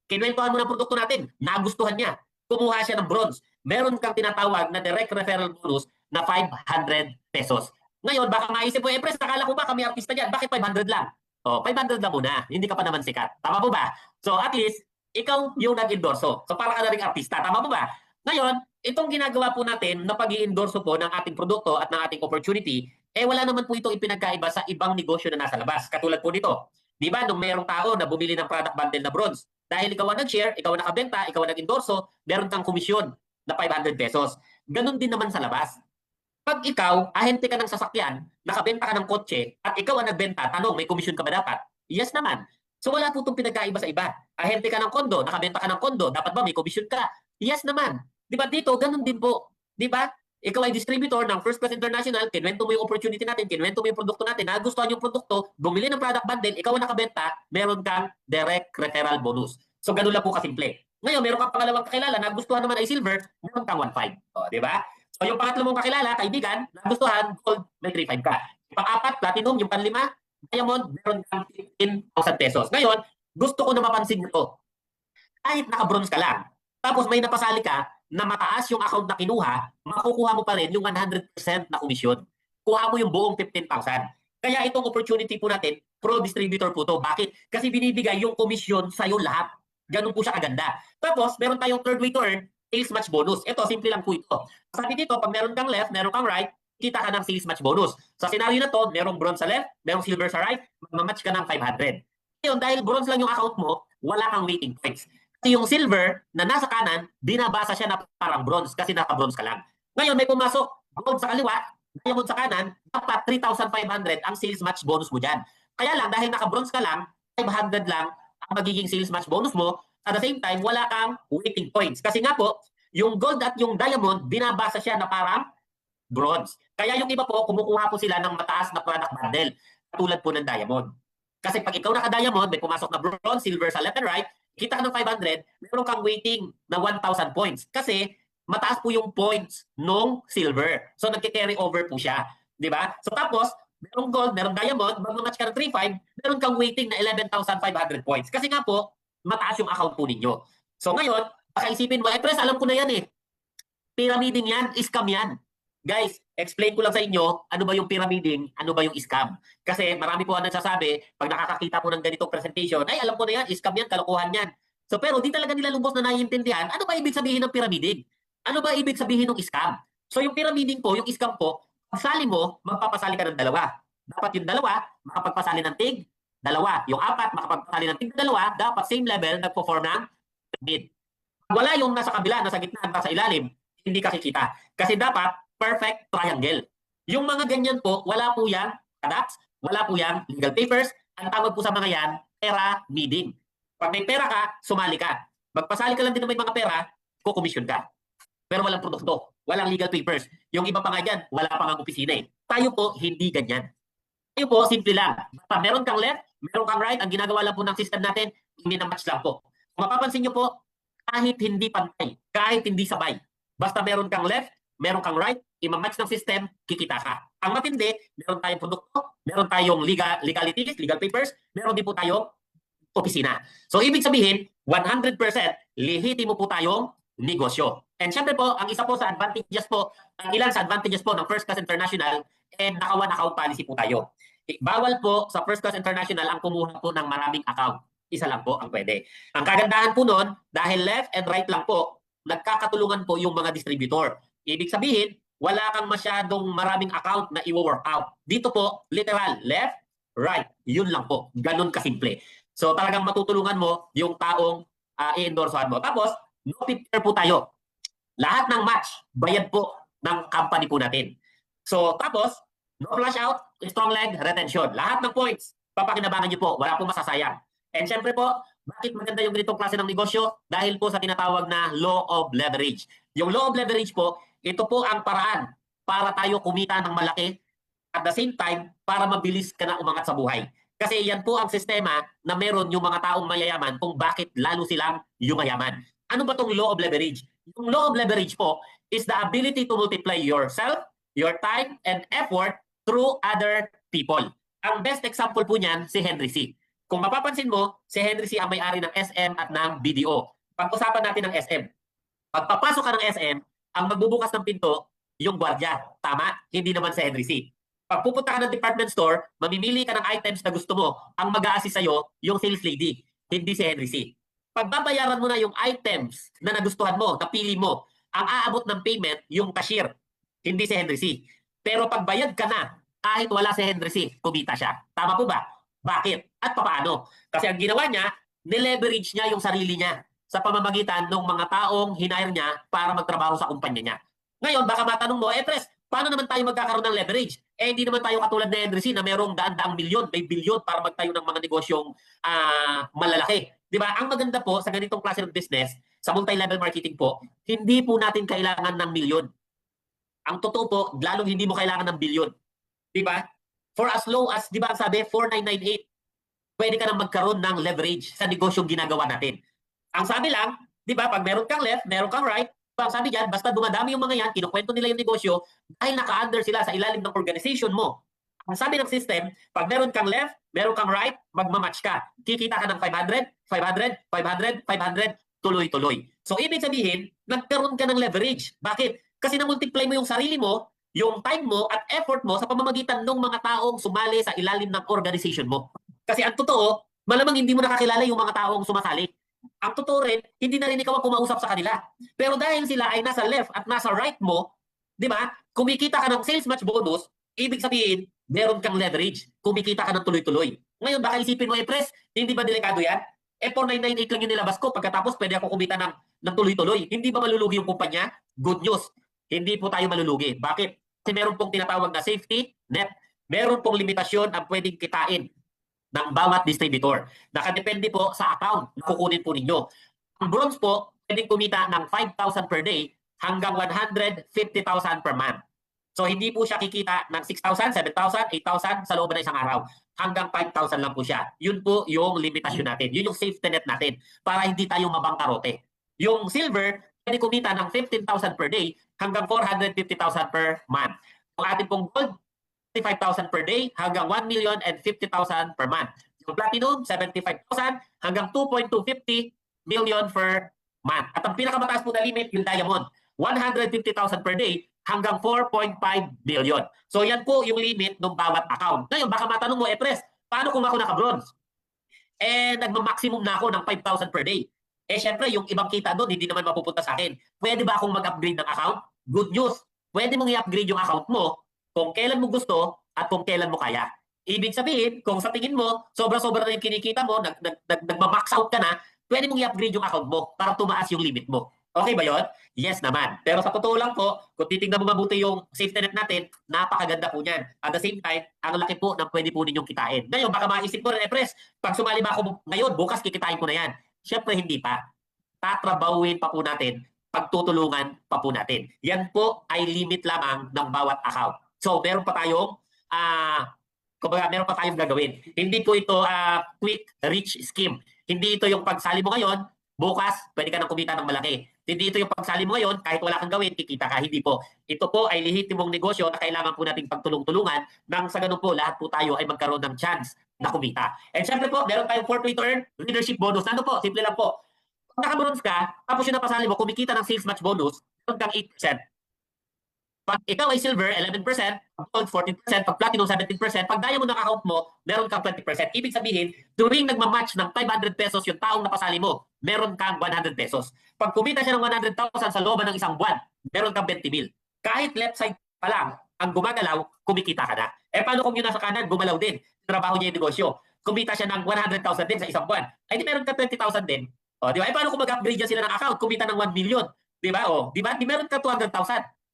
Kinwentuhan mo ng produkto natin, nagustuhan niya. Kumuha siya ng bronze. Meron kang tinatawag na direct referral bonus na 500 pesos. Ngayon, baka maisip mo, Pres, nakala ko ba kami artista dyan? Bakit 500 lang? O, 500 lang muna. Hindi ka pa naman sikat. Tama po ba? So, at least, ikaw yung nag-endorso. So, para ka na rin artista. Tama po ba? Ngayon, itong ginagawa po natin na pag-i-endorso po ng ating produkto at ng ating opportunity, wala naman po itong ipinagkaiba sa ibang negosyo na nasa labas. Katulad po nito. Di ba, nung mayroong tao na bumili ng product bundle na bronze, dahil ikaw ang nag-share, ikaw ang nakabenta, ikaw ang nag-endorso, meron kang komisyon na 500 pesos. Ganon din naman sa labas. Pag ikaw, ahente ka ng sasakyan, nakabenta ka ng kotse, at ikaw ang nagbenta, tanong, may komisyon ka ba dapat? Yes naman. So wala po itong pinagkaiba sa iba. Ahente ka ng kondo, nakabenta ka ng kondo, dapat ba may komisyon ka? Yes naman. Di ba dito, ganun din po. Di ba? Ikaw ay distributor ng First Class International, kinwento mo yung opportunity natin, kinwento mo yung produkto natin, nagustuhan yung produkto, bumili ng product bundle, ikaw ang nakabenta, meron kang direct referral bonus. So ganun lang po kasimple. Ngayon, meron kang pangalawang kakilala, nagustuhan naman ay silver, meron kang 1.5. O, di ba? So yung pangatlo mong kakilala, kaibigan, nagustuhan, gold, may 3.5 ka. Pang-apat, platinum, yung panlima, diamond, meron kang 15,000 pesos. Ngayon, gusto ko na mapansin nyo to. Kahit naka-bronze ka lang, tapos may napasali ka na mataas yung account na kinuha, makukuha mo pa rin yung 100% na komisyon. Kuha mo yung buong 15,000. Kaya itong opportunity po natin, pro-distributor po to. Bakit? Kasi binibigay yung komisyon sa'yo lahat. Ganun po siya kaganda. Tapos, meron tayong third way to earn, sales match bonus. Ito, simple lang po ito. Sabi dito, pag meron kang left, meron kang right, kita ka ng sales match bonus. Sa scenario na to, merong bronze sa left, merong silver sa right, magmamatch ka ng 500. Ngayon, dahil bronze lang yung account mo, wala kang waiting points. Kasi yung silver na nasa kanan, binabasa siya na parang bronze kasi naka-bronze ka lang. Ngayon, may pumasok gold sa kaliwa, diamond sa kanan, dapat 3,500 ang sales match bonus mo dyan. Kaya lang, dahil naka-bronze ka lang, 500 lang ang magiging sales match bonus mo. At the same time, wala kang waiting points. Kasi nga po, yung gold at yung diamond, binabasa siya na parang bronze. Kaya yung iba po, kumukuha po sila ng mataas na product bundle, tulad po ng diamond. Kasi pag ikaw naka-diamond, may pumasok na bronze, silver sa left and right, kita ka ng 500, meron kang waiting na 1,000 points. Kasi mataas po yung points nung silver. So nagki-carry over po siya. Di ba? So tapos, merong gold, merong diamond, mag-match ka ng 3,500, meron kang waiting na 11,500 points. Kasi nga po, mataas yung account po ninyo. So ngayon, baka isipin mo, Pres, alam ko na yan eh. Pyramiding yan, scam yan. Guys, explain ko lang sa inyo, ano ba yung pyramiding, ano ba yung scam. Kasi marami po ang nagsasabi, pag nakakakita po ng ganitong presentation, ay alam ko na yan, scam yan, kalokohan yan. So pero di talaga nila lubos na naiintindihan, ano ba ibig sabihin ng pyramiding? Ano ba ibig sabihin ng scam? So yung pyramiding po, yung scam po, pagsali mo, magpapasali ka ng dalawa. Dapat yung dalawa, makapagpasali ng tig, dalawa. Yung apat, makapagpasali ng tig dalawa, dapat same level, nagpo-form ng pyramid. Wala yung nasa kabila, nasa gitna, nasa ilalim, hindi ka kikita. Kasi dapat, perfect triangle. Yung mga ganyan po, wala po yan products, wala po yan legal papers. Ang tawag po sa mga yan, pera meeting. Pag may pera ka, sumali ka. Magpasali ka lang din ng may mga pera, kukomisyon ka. Pero walang produkto, walang legal papers. Yung iba pa nga dyan, wala pa nga opisina eh. Tayo po, hindi ganyan. Tayo po, simple lang. Basta meron kang left, meron kang right, ang ginagawa lang po ng system natin, minamatch lang po. Kung mapapansin nyo po, kahit hindi pantay, kahit hindi sabay, basta meron kang left, meron kang right, i-match ng system, kikita ka. Ang matindi, meron tayong produkto, meron tayong legalities, legal papers, meron din po tayong opisina. So, ibig sabihin, 100% lehitimo po tayong negosyo. And syempre po, ang isa po sa advantages po, ang ilan sa advantages po ng First Class International, naka-one account policy po tayo. Bawal po sa First Class International ang kumuha po ng maraming account. Isa lang po ang pwede. Ang kagandahan po nun, dahil left and right lang po, nagkakatulungan po yung mga distributor. Ibig sabihin, wala kang masyadong maraming account na i-workout. Dito po, literal, left, right. Yun lang po. Ganun kasimple. So talagang matutulungan mo yung taong i-endorsohan mo. Tapos, no tip po tayo. Lahat ng match, bayad po ng company po natin. So tapos, no flash out, strong leg, retention. Lahat ng points, papakinabangan niyo po. Wala pong masasayang. And syempre po, bakit maganda yung ganitong klase ng negosyo? Dahil po sa tinatawag na law of leverage. Yung law of leverage po, ito po ang paraan para tayo kumita ng malaki at the same time para mabilis ka na umangat sa buhay. Kasi yan po ang sistema na meron yung mga taong mayayaman kung bakit lalo silang yumayaman. Ano ba tong law of leverage? Yung law of leverage po is the ability to multiply yourself, your time, and effort through other people. Ang best example po niyan si Henry C. Kung mapapansin mo, si Henry C ang may-ari ng SM at ng BDO. Pag-usapan natin ng SM. Pagpapasok ka ng SM, ang magbubukas ng pinto, yung gwardiya. Tama? Hindi naman si Henry C. Pag pupunta ka ng department store, mamimili ka ng items na gusto mo. Ang mag-a-assist sa'yo, yung sales lady. Hindi si Henry C. Pagbabayaran mo na yung items na nagustuhan mo, napili mo, ang aabot ng payment, yung cashier. Hindi si Henry C. Pero pagbayad ka na, kahit wala si Henry C, kumita siya. Tama po ba? Bakit? At paano? Kasi ang ginawa niya, nileverage niya yung sarili niya sa pamamagitan ng mga taong hinire niya para magtrabaho sa kumpanya niya. Ngayon, baka matanong mo, Pres, paano naman tayo magkakaroon ng leverage? Hindi naman tayo katulad ni Henry C na merong daan-daang milyon, may bilyon para magtayo ng mga negosyong malalaki. Di ba? Ang maganda po sa ganitong klase ng business, sa multi-level marketing po, hindi po natin kailangan ng milyon. Ang totoo po, lalong hindi mo kailangan ng bilyon. Di ba? For as low as, di ba ang sabi, 4998, pwede ka nang magkaroon ng leverage sa negosyong ginagawa natin. Ang sabi lang, di ba, pag meron kang left, meron kang right, ang sabi dyan, basta dumadami yung mga yan, kinukwento nila yung negosyo, dahil naka-under sila sa ilalim ng organization mo. Ang sabi ng system, pag meron kang left, meron kang right, magmamatch ka. Kikita ka ng 500, 500, 500, 500, tuloy-tuloy. So, ibig sabihin, nagkaroon ka ng leverage. Bakit? Kasi na-multiply mo yung sarili mo, yung time mo at effort mo sa pamamagitan ng mga taong sumali sa ilalim ng organization mo. Kasi ang totoo, malamang hindi mo nakakilala yung mga taong sumasali. Ang totoo rin, hindi na rin ikaw ang kumausap sa kanila. Pero dahil sila ay nasa left at nasa right mo, di ba, kumikita ka ng sales match bonus, ibig sabihin, meron kang leverage. Kumikita ka ng tuloy-tuloy. Ngayon, baka isipin mo, Pres, hindi ba delikado yan? 4998 lang yung nilabas ko, pagkatapos pwede ako kumita ng tuloy-tuloy. Hindi ba malulugi yung kumpanya? Good news. Hindi po tayo malulugi. Bakit? Kasi meron pong tinatawag na safety net. Meron pong limitasyon ang pwedeng kitain ng bawat distributor. Nakadepende po sa account na kukunin po ninyo. Ang bronze po, pwedeng kumita ng 5,000 per day hanggang 150,000 per month. So hindi po siya kikita ng 6,000, 7,000, 8,000 sa loob ng isang araw. Hanggang 5,000 lang po siya. Yun po yung limitasyon natin. Yun yung safety net natin para hindi tayo mabangkarote. Yung silver, pwede kumita ng 15,000 per day hanggang 450,000 per month. Ang ating pong gold, 55,000 per day hanggang 1,050,000 per month. Yung platinum, 75,000 hanggang 2.250 million per month. At ang pinakamataas po na limit, yung diamond, 150,000 per day hanggang 4.5 billion. So yan po yung limit ng bawat account. Ngayon, baka matanong mo, Pres, paano kung ako naka-bronze? Nagma-maximum na ako ng 5,000 per day. Syempre, yung ibang kita doon, hindi naman mapupunta sa akin. Pwede ba akong mag-upgrade ng account? Good news. Pwede mong i-upgrade yung account mo kung kailan mo gusto at kung kailan mo kaya. Ibig sabihin, kung sa tingin mo, sobra-sobra na yung kinikita mo, nagma-max out ka na, pwede mong i-upgrade yung account mo para tumaas yung limit mo. Okay ba yun? Yes naman. Pero sa totoo lang po, kung titignan mo mabuti yung safety net natin, napakaganda po niyan. At the same time, ang laki po ng pwede po ninyong kitain. Ngayon, baka maisip mo rin, Pres, pag sumali ba ako ngayon, bukas kikitain ko na yan. Siyempre, hindi pa. Tatrabawin pa po natin, pagtutulungan pa po natin. Yan po ay limit lamang ng bawat account. So, meron pa tayong meron pa tayong gagawin. Hindi po ito quick rich scheme. Hindi ito yung pagsali mo ngayon, bukas pwede ka nang kumita ng malaki. Hindi ito yung pagsali mo ngayon, kahit wala kang gawin, kikita ka. Hindi po. Ito po ay lehitimong negosyo na kailangan po nating pagtulong-tulungan nang sa ganun po lahat po tayo ay magkaroon ng chance na kumita. And syempre po, meron tayong 4 way to earn leadership bonus. Ano po? Simple lang po. Kung naka-bronze ka, tapos yung napasali mo, kumikita ng sales match bonus, meron kang 8%. Pag ikaw ay silver, 11%, pag gold, 14%, pag platinum, 17%, pag diamond ang account mo, meron kang 20%. Ibig sabihin, tuwing nagmamatch ng 500 pesos yung taong napasali mo, meron kang 100 pesos. Pag kumita siya ng 100,000 sa looban ng isang buwan, meron kang 20,000. Kahit left side pa lang, ang gumagalaw, kumikita ka na. Paano kung yun nasa kanan, gumalaw din, trabaho niya yung negosyo, kumita siya ng 100,000 din sa isang buwan, ay di meron ka 20,000 din. O, di ba? Paano kung mag-upgrade yan sila ng account, kumita ng 1 million? Di ba? O, di ba? Di meron ka 200,000.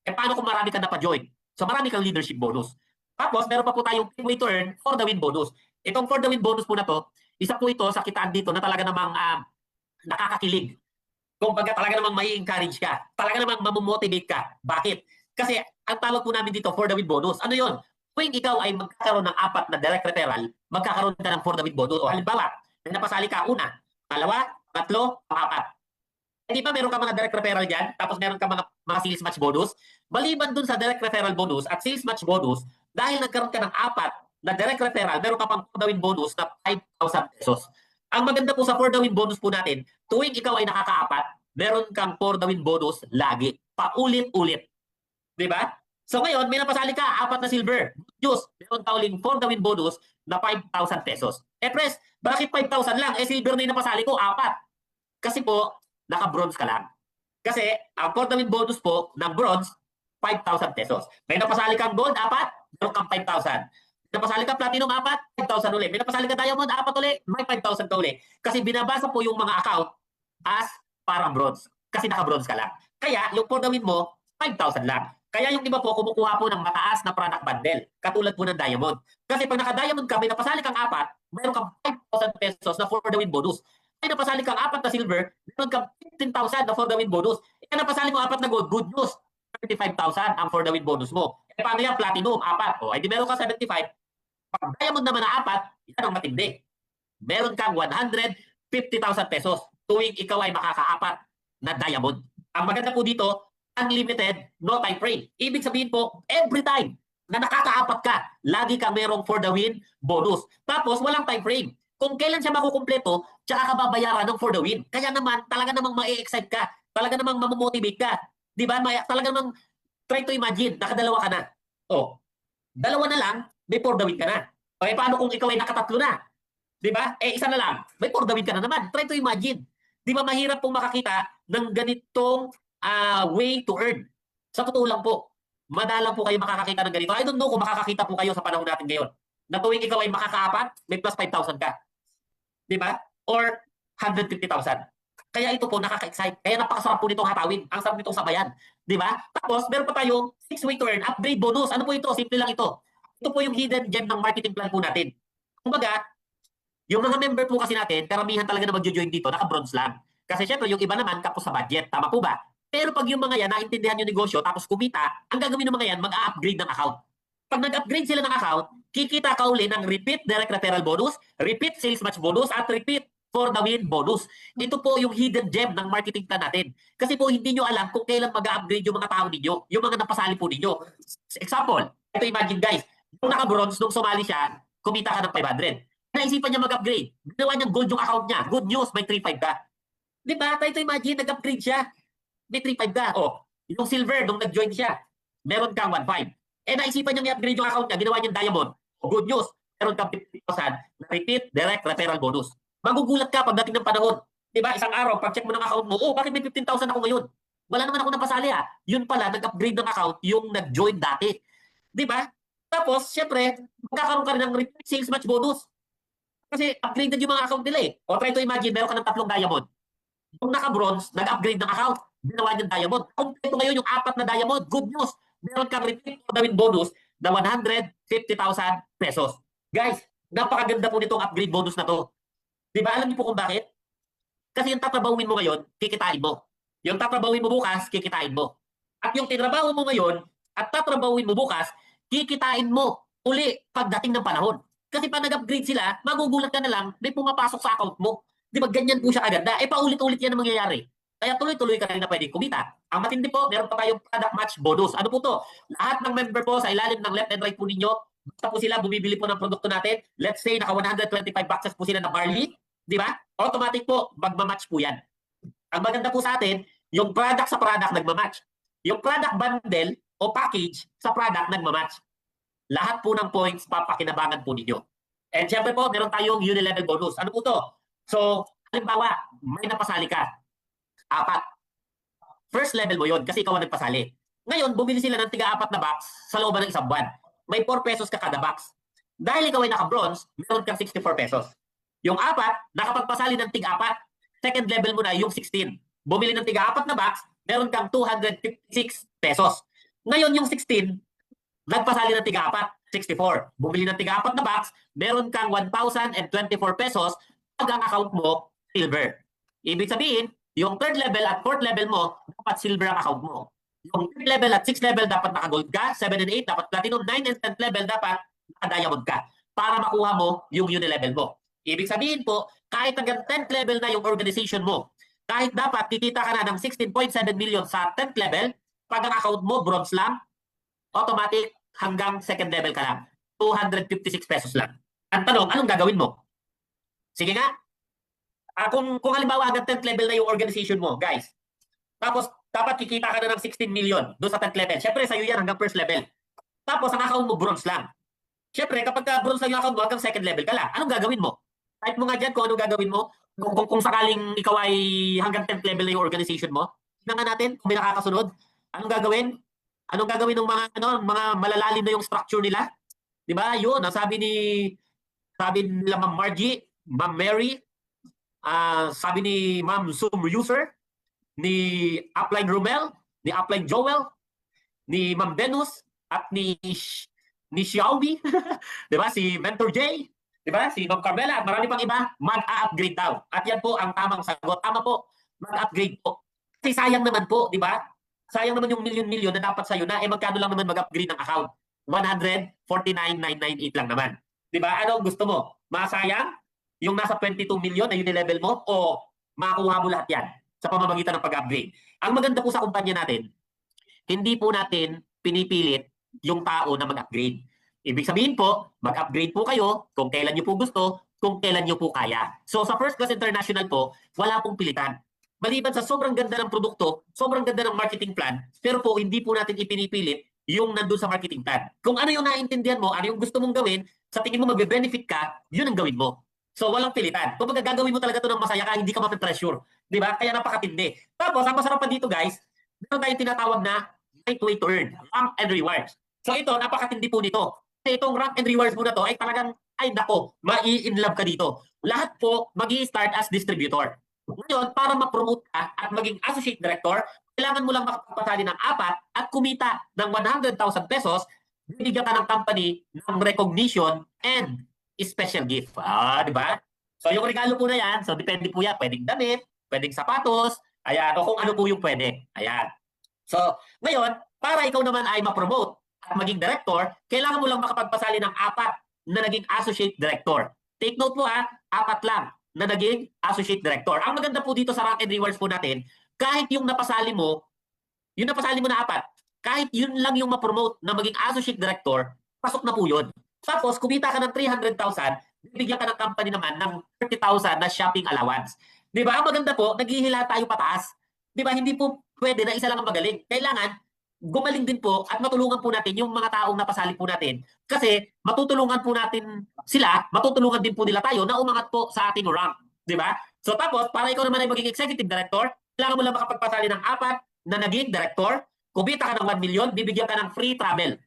Paano kung marami ka na pa-join? So, marami kang leadership bonus. Tapos, meron pa po tayong way to earn for the win bonus. Itong for the win bonus po na to, isa po ito sa kitaan dito na talaga namang nakakakilig. Kung baga talaga namang may encourage ka, talaga namang mamomotivate ka. Bakit? Kasi ang tawag po namin dito for the win bonus. Ano yon? Kung ikaw ay magkakaroon ng 4 na direct referral, magkakaroon ka ng for the win bonus. O halimbawa, napasali ka una, dalawa, tatlo, 4. Hindi ba meron ka mga direct referral dyan, tapos meron ka mga sales match bonus? Maliban dun sa direct referral bonus at sales match bonus, dahil nagkaroon ka ng 4 na direct referral, meron ka pang for the win bonus na 5,000 pesos. Ang maganda po sa for the win bonus po natin, tuwing ikaw ay nakaka-4, meron kang for the win bonus lagi. Paulit-ulit. Diba? So ngayon, may napasali ka, 4 na silver. Diyos, meron ka uling for the win bonus na 5,000 pesos. Pres, bakit 5,000 lang? Silver na yung napasali ko, 4. Kasi po, naka-bronze ka lang. Kasi, ang for the win bonus po ng bronze, 5,000 pesos. May napasali kang gold, 4, meron kang 5,000. May napasali ka platinum, 4, 5,000 ulit. May napasali ka diamond, 4 ulit, may 5,000 ka ulit. Kasi binabasa po yung mga account as parang bronze. Kasi naka-bronze ka lang. Kaya, yung for the win mo, 5,000 lang. Kaya yung iba po, kumukuha po ng mataas na product bundle. Katulad po ng diamond. Kasi pag naka-diamond ka, may napasali kang 4, meron kang 5,000 pesos na for the win bonus. Ay napasali kang 4 na silver, meron kang 15,000 na for the win bonus. Napasali mo 4 na gold, good news, 35,000 ang for the win bonus mo. Paano yan? Platinum, 4. O, ay di meron kang 75. Pag diamond naman na 4, yan ang matindi. Meron kang 150,000 pesos tuwing ikaw ay makaka-4 na diamond. Ang maganda po dito, unlimited, no time frame. Ibig sabihin po, every time na nakaka-4 ka, lagi kang merong for the win bonus. Tapos, walang time frame. Kung kailan siya makukumpleto, tsaka ka babayaran ng for the win. Kaya naman, talaga namang ma-excite ka. Talaga namang mamomotivate ka. Di ba? Talaga namang try to imagine, nakadalawa ka na. O, dalawa na lang, may for the win ka na. O, paano kung ikaw ay nakatatlo na? Di ba? Isa na lang, may for the win ka na naman. Try to imagine. Di ba mahirap pong makakita ng ganitong way to earn? Sa totoo lang po, madalang po kayo makakakita ng ganito. I don't know kung makakakita po kayo sa panahon natin ngayon. Na tuwing ikaw ay makaka-4, may plus 5,000 ka. Di ba? Or 150,000. Kaya ito po nakaka-excite. Kaya napakasarap po nitong hatawin. Ang sarap nitong sabayan. Di ba? Tapos meron pa tayong 6 way to earn upgrade bonus. Ano po ito? Simple lang ito. Ito po yung hidden gem ng marketing plan po natin. Kumbaga, yung mga member po kasi natin, karamihan talaga na mag-join dito, naka-bronze lang. Kasi syempre yung iba naman kapos sa budget. Tama po ba? Pero pag yung mga yan naintindihan yung negosyo tapos kumita, ang gagawin ng mga yan, mag-upgrade ng account. Pag nag-upgrade sila ng account, kikita ka uli ng repeat direct referral bonus, repeat sales match bonus, at repeat for the win bonus. Ito po yung hidden gem ng marketing plan natin. Kasi po hindi nyo alam kung kailan mag-upgrade yung mga tao ninyo, yung mga napasali po ninyo. Example, ito imagine guys, yung naka-bronze, nung sumali siya, kumita ka ng 500. Naisipan niya mag-upgrade. Ginawa niyang gold yung account niya. Good news, may 3.5 ka. Di ba? Try to imagine, nag-upgrade siya. May 3.5 ka. O, yung silver, nung nag-join siya, meron kang 1.5. Naisipan niyang i-upgrade yung account niya, ginawa niyang diamond. Good news, meron kang 50,000 na repeat direct referral bonus. Magugulat ka pagdating ng panahon. Diba? Isang araw, pag-check mo ng account mo, bakit may 15,000 ako ngayon? Wala naman ako napasali Yun pala, nag-upgrade ng account yung nag-join dati. Diba? Tapos, syempre, magkakaroon ka rin ng repeat sales match bonus. Kasi upgraded yung mga account nila O try to imagine, meron ka ng 3 diamond. Yung naka-bronze, nag-upgrade ng account, ginawa niyang diamond. Kompleto ngayon yung 4 na diamond. Good news, meron kang repeat for the win bonus na 150,000 pesos. Guys, napakaganda po nitong upgrade bonus na to. Di ba? Alam niyo po kung bakit? Kasi yung tatrabawin mo ngayon, kikitain mo. Yung tatrabawin mo bukas, kikitain mo. At yung tinrabaho mo ngayon, at tatrabawin mo bukas, kikitain mo uli pagdating ng panahon. Kasi pag nag-upgrade sila, magugulat ka na lang, may pumapasok sa account mo. Di ba ganyan po siya kaganda? Paulit-ulit yan ang mangyayari. Kaya tuloy-tuloy ka rin na pwede kumita. Ang matindi po, meron pa tayong product match bonus. Ano po to? Lahat ng member po sa ilalim ng left and right po ninyo, basta po sila bumibili po ng produkto natin. Let's say, naka 125 boxes po sila na barley. Di ba? Automatic po, magmamatch po yan. Ang maganda po sa atin, yung product sa product nagmamatch. Yung product bundle, o package sa product nagmamatch. Lahat po ng points papakinabangan po ninyo. And syempre po, meron tayong uni-level bonus. Ano po to? So, halimbawa, may napasali ka. 4. First level mo yon kasi ikaw ang nagpasali. Ngayon, bumili sila ng tiga-4 na box sa loob ng isang buwan. May 4 pesos ka kada box. Dahil ikaw ay naka-bronze, meron kang 64 pesos. Yung 4, nakapagpasali ng tig-4, second level mo na yung 16. Bumili ng tiga-4 na box, meron kang 256 pesos. Ngayon yung 16, nagpasali ng tiga-4, 64. Bumili ng tiga-4 na box, meron kang 1,024 pesos pag ang account mo, silver. Ibig sabihin, yung third level at fourth level mo, dapat silver ang account mo. Yung third level at sixth level, dapat naka-gold ka. 7 and 8, dapat platinum. 9 and 10th level, dapat naka-diamond ka. Para makuha mo yung uni-level mo. Ibig sabihin po, kahit hanggang 10th level na yung organization mo, kahit dapat kikita ka na ng 16.7 million sa 10th level, pag ang account mo, bronze lang, automatic hanggang second level ka lang. 256 pesos lang. Ang tanong, anong gagawin mo? Sige nga. Kung halimbawa hanggang 10th level na yung organization mo, guys, tapos dapat kikita ka na ng 16 million doon sa 10th level. Siyempre, sa'yo yan hanggang first level. Tapos ang account mo, bronze lang. Siyempre, kapag bronze lang yung account mo, hanggang second level ka lang. Anong gagawin mo? Type mo nga dyan kung anong gagawin mo. Kung sakaling ikaw ay hanggang 10th level na yung organization mo, tingnan nga natin kung may nakakasunod. Anong gagawin? Anong gagawin ng mga malalalim na yung structure nila? Di ba? Yun, sabi nila Ma'am Margie, Ma'am Mary, sabi ni Ma'am Zoom User, ni Upline Romel, ni Upline Joel, ni Ma'am Venus, at ni Xiaomi, di ba? Si Mentor J, di ba? Si Ma'am Carmela, at marami pang iba, mag-upgrade daw. At yan po ang tamang sagot. Tama po, mag-upgrade po. Kasi sayang naman po, di ba? Sayang naman yung million-million na dapat sa'yo na, magkano lang naman mag-upgrade ng account? 149,998 lang naman. Di ba? Ano ang gusto mo? Masayang? Yung nasa 22 million na uni-level mo? O makuha mo lahat yan sa pamamagitan ng pag-upgrade? Ang maganda po sa kumpanya natin, hindi po natin pinipilit yung tao na mag-upgrade. Ibig sabihin po, mag-upgrade po kayo kung kailan nyo po gusto, kung kailan nyo po kaya. So sa First Class International po, wala pong pilitan. Maliban sa sobrang ganda ng produkto, sobrang ganda ng marketing plan, pero po hindi po natin ipinipilit yung nandun sa marketing plan. Kung ano yung naintindihan mo, ano yung gusto mong gawin, sa tingin mo magbe-benefit ka, yun ang gawin mo. So walang pilitan. Kung gagawin mo talaga ito ng masaya ka, hindi ka mape-pressure. Di ba? Kaya napakatindi. Tapos, ang masarap pa dito guys, meron tayong tinatawag na right way to earn, rank and rewards. So ito, napakatindi po nito. Kasi itong rank and rewards mo na to ay talagang, ay nako, mai-inlove ka dito. Lahat po magi-start as distributor. Ngayon, para ma-promote ka at maging associate director, kailangan mo lang makapagpasali ng 4 at kumita ng 100,000 pesos, bibigyan ka ng company ng recognition and special gift. Di ba? So yung regalo po na yan, so depende po yan, pwedeng damit, pwedeng sapatos, ayan, o kung ano po yung pwede. Ayan. So, ngayon, para ikaw naman ay ma-promote at maging director, kailangan mo lang makapagpasali ng 4 na naging associate director. Take note po 4 lang na naging associate director. Ang maganda po dito sa rank and rewards po natin, kahit yung napasali mo na 4, kahit yun lang yung ma-promote na maging associate director, pasok na po yun. Tapos, kumita ka ng 300,000, bibigyan ka ng company naman ng 30,000 na shopping allowance. Di ba? Ang maganda po, naghihila tayo pataas. Di ba? Hindi po pwede na isa lang ang magaling. Kailangan, gumaling din po at matulungan po natin yung mga taong napasali po natin. Kasi, matutulungan po natin sila, matutulungan din po nila tayo na umangat po sa ating rank. Di ba? So, tapos, para ikaw naman ay maging executive director, kailangan mo lang makapagpasali ng 4 na naging director. Kumita ka ng 1 million, bibigyan ka ng free travel.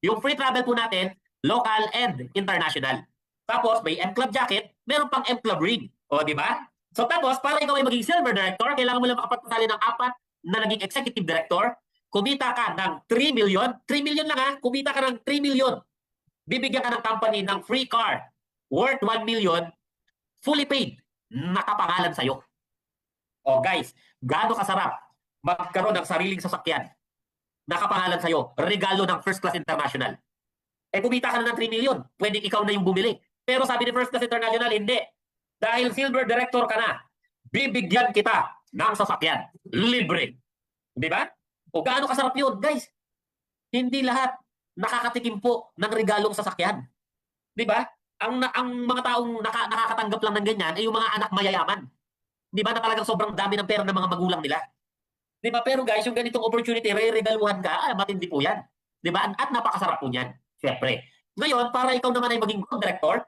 Yung free travel po natin, local and international. Tapos may M Club jacket, meron pang M Club ring. O, di ba? So tapos, para ikaw ay maging silver director, kailangan mo lang makapagpasali ng 4 na naging executive director. Kumita ka ng 3 million. 3 million lang kumita ka ng 3 million. Bibigyan ka ng company ng free car worth 1 million, fully paid, nakapangalan sa'yo. O guys, gaano kasarap magkaroon ng sariling sasakyan, nakapangalan sa'yo, regalo ng First Class International. Kumita ka na ng 3 million. Pwedeng ikaw na yung bumili. Pero sabi ni First Class International, hindi. Dahil silver director ka na, bibigyan kita ng sasakyan. Libre. Di ba? O gaano kasarap yun, guys? Hindi lahat nakakatikim po ng regalong sasakyan. Di ba? Ang mga taong nakakatanggap lang ng ganyan ay yung mga anak mayayaman. Di ba na talagang sobrang dami ng pera ng mga magulang nila. Di ba? Pero guys, yung ganitong opportunity, re-regaluhan ka, matindi po yan. Di ba? At napakasarap po niyan. Siyempre. Ngayon, para ikaw naman ay maging gold director,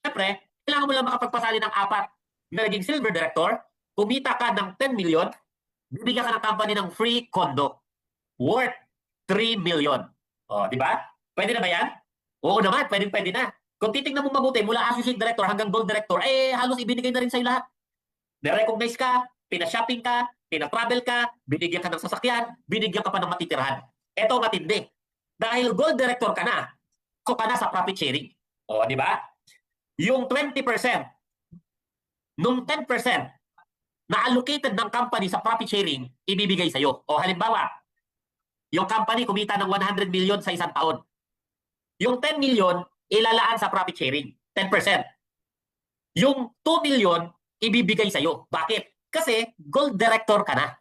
siyempre, kailangan mo lang makapagpasali ng 4 na naging silver director, kumita ka ng 10 million, bibigyan ka ng company ng free condo worth 3 million. O, di ba? Pwede na ba yan? Oo naman, pwede na. Kung titignan mo mabuti, mula associate director hanggang gold director, halos ibinigay na rin sa'yo lahat. Na-recognize ka, pina-shopping ka, pina-travel ka, binigyan ka ng sasakyan, binigyan ka pa ng matitirahan. Ito matindi. Dahil gold director ka na, so ka na sa profit sharing. O, di ba? Yung 20%, nung 10% na allocated ng company sa profit sharing, ibibigay sa'yo. O halimbawa, yung company kumita ng 100 million sa isang taon. Yung 10 million, ilalaan sa profit sharing. 10%. Yung 2 million, ibibigay sa'yo. Bakit? Kasi gold director ka na.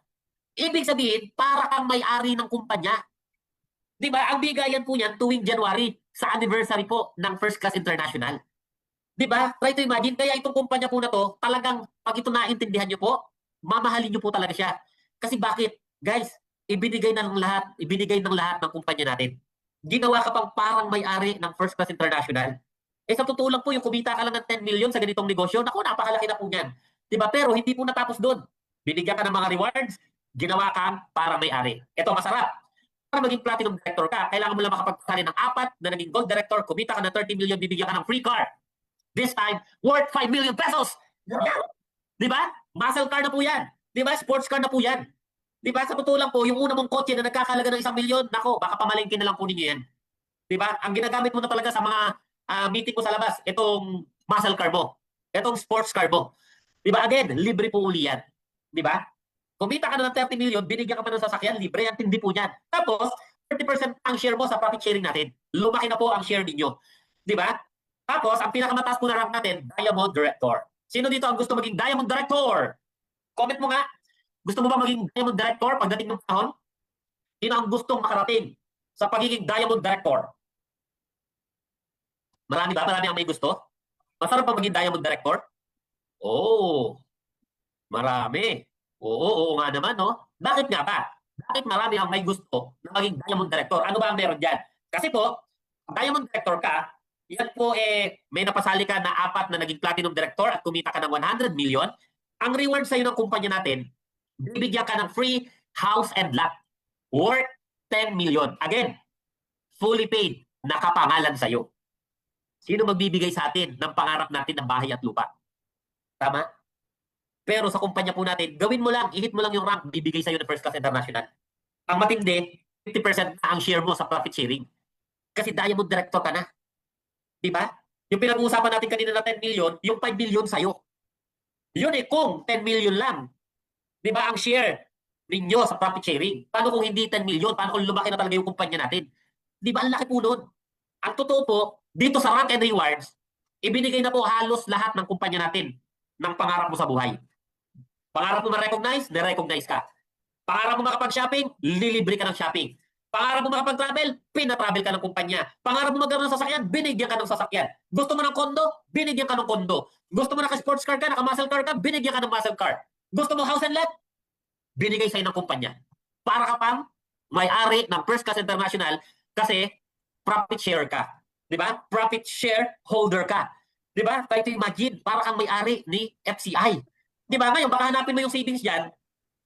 Ibig sabihin, para kang may-ari ng kumpanya. Di ba? Ang bigayan po niyan tuwing January sa anniversary po ng First Class International. Di ba? Try to imagine. Kaya itong kumpanya po na to, talagang pag ito naintindihan nyo po, mamahalin nyo po talaga siya. Kasi bakit? Guys, ibinigay ng lahat ng kumpanya natin. Ginawa ka pang parang may-ari ng First Class International. Sa totoo lang po, yung kumita ka lang ng 10 million sa ganitong negosyo, naku, napakalaki na po niyan. Diba? Pero hindi po natapos doon. Binigyan ka ng mga rewards, ginawa kang parang may-ari. Ito, masarap. Para maging platinum director ka, kailangan mo lang makapagpasali ng 4 na naging gold director, kumita ka ng 30 million, bibigyan ka ng free car. This time, worth 5 million pesos. Di ba? Muscle car na po yan. Di ba? Sports car na po yan. Di ba? Sa totoo lang po, yung una mong kotse na nagkakalaga ng 1 milyon, nako, baka pamalengke na lang po ninyo yan. Di ba? Ang ginagamit mo na talaga sa mga meeting mo sa labas, itong muscle car mo, itong sports car mo. Di ba? Again, libre po uli yan. Di ba? Kumita ka na ng 30 million, binigyan ka pa ng sasakyan, libre yan, tindi po yan. Tapos, 30% ang share mo sa profit sharing natin. Lumaki na po ang share ninyo. Di ba? Tapos, ang pinakamataas po na rank natin, Diamond Director. Sino dito ang gusto maging Diamond Director? Comment mo nga. Gusto mo ba maging Diamond Director pagdating ng panahon? Sino ang gustong makarating sa pagiging Diamond Director? Marami ba? Marami ang may gusto? Masarap ba maging Diamond Director? Oo. Marami. Oo nga naman, no? Bakit nga ba? Bakit marami ang may gusto na maging Diamond Director? Ano ba ang meron dyan? Kasi po, Diamond Director ka, yan po may napasali ka na 4 na naging Platinum Director at kumita ka ng 100 million. Ang reward sa'yo ng kumpanya natin, bibigyan ka ng free house and lot worth 10 million. Again, fully paid, nakapangalan sa'yo. Sino magbibigay sa atin ng pangarap natin ng bahay at lupa? Tama? Pero sa kumpanya po natin, gawin mo lang, i-hit mo lang yung rank, bibigay sa'yo ng First Class International. Ang matindi, 50% na ang share mo sa profit sharing. Kasi Diamond Director ka na. Diba? Yung pinag-uusapan natin kanina na 10 million, yung 5 million sa'yo. Yun kung 10 million lang. Diba ang share ninyo sa profit sharing? Paano kung hindi 10 million? Paano kung lumaki na talaga yung kumpanya natin? Diba ang laki po nun? Ang totoo po, dito sa rank and rewards, ibinigay na po halos lahat ng kumpanya natin ng pangarap mo sa buhay. Pangarap mo ma-recognize, na-recognize ka. Pangarap mo makapag-shopping, lilibre ka ng shopping. Pangarap mo makapag-travel, pina-travel ka ng kumpanya. Pangarap mo magkaroon ng sasakyan, binigyan ka ng sasakyan. Gusto mo ng kondo, binigyan ka ng kondo. Gusto mo naka-sports car ka, naka-muscle car ka, binigyan ka ng muscle car. Gusto mo house and lot, binigay sa'yo ng kumpanya. Para ka pang may-ari ng First Class International kasi profit share ka. Di ba? Profit share holder ka. Di ba? Try to imagine, para kang may-ari ni FCI. Di ba? Ngayon, baka hanapin mo yung savings dyan.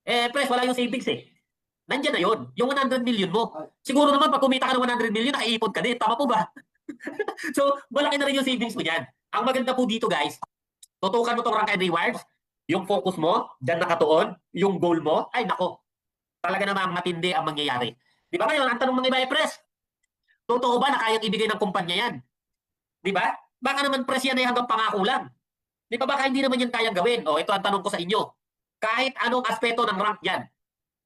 Press, wala yung savings Nandiyan na yun. Yung 100 million mo. Siguro naman, pag kumita ka ng 100 million, naiipon ka din. Tama po ba? So, malaki na rin yung savings mo dyan. Ang maganda po dito, guys, tutukan mo itong rank and rewards, yung focus mo, dyan nakatuon, yung goal mo, ay nako, talaga namang matindi ang mangyayari. Di ba ngayon, ang tanong ng iba press, totoo ba na kayang ibigay ng kumpanya yan? Di ba? Baka naman press yan ay hanggang pangako lang. Di ba baka hindi naman yan kayang gawin? O, ito ang tanong ko sa inyo. Kahit anong aspeto ng rank yan.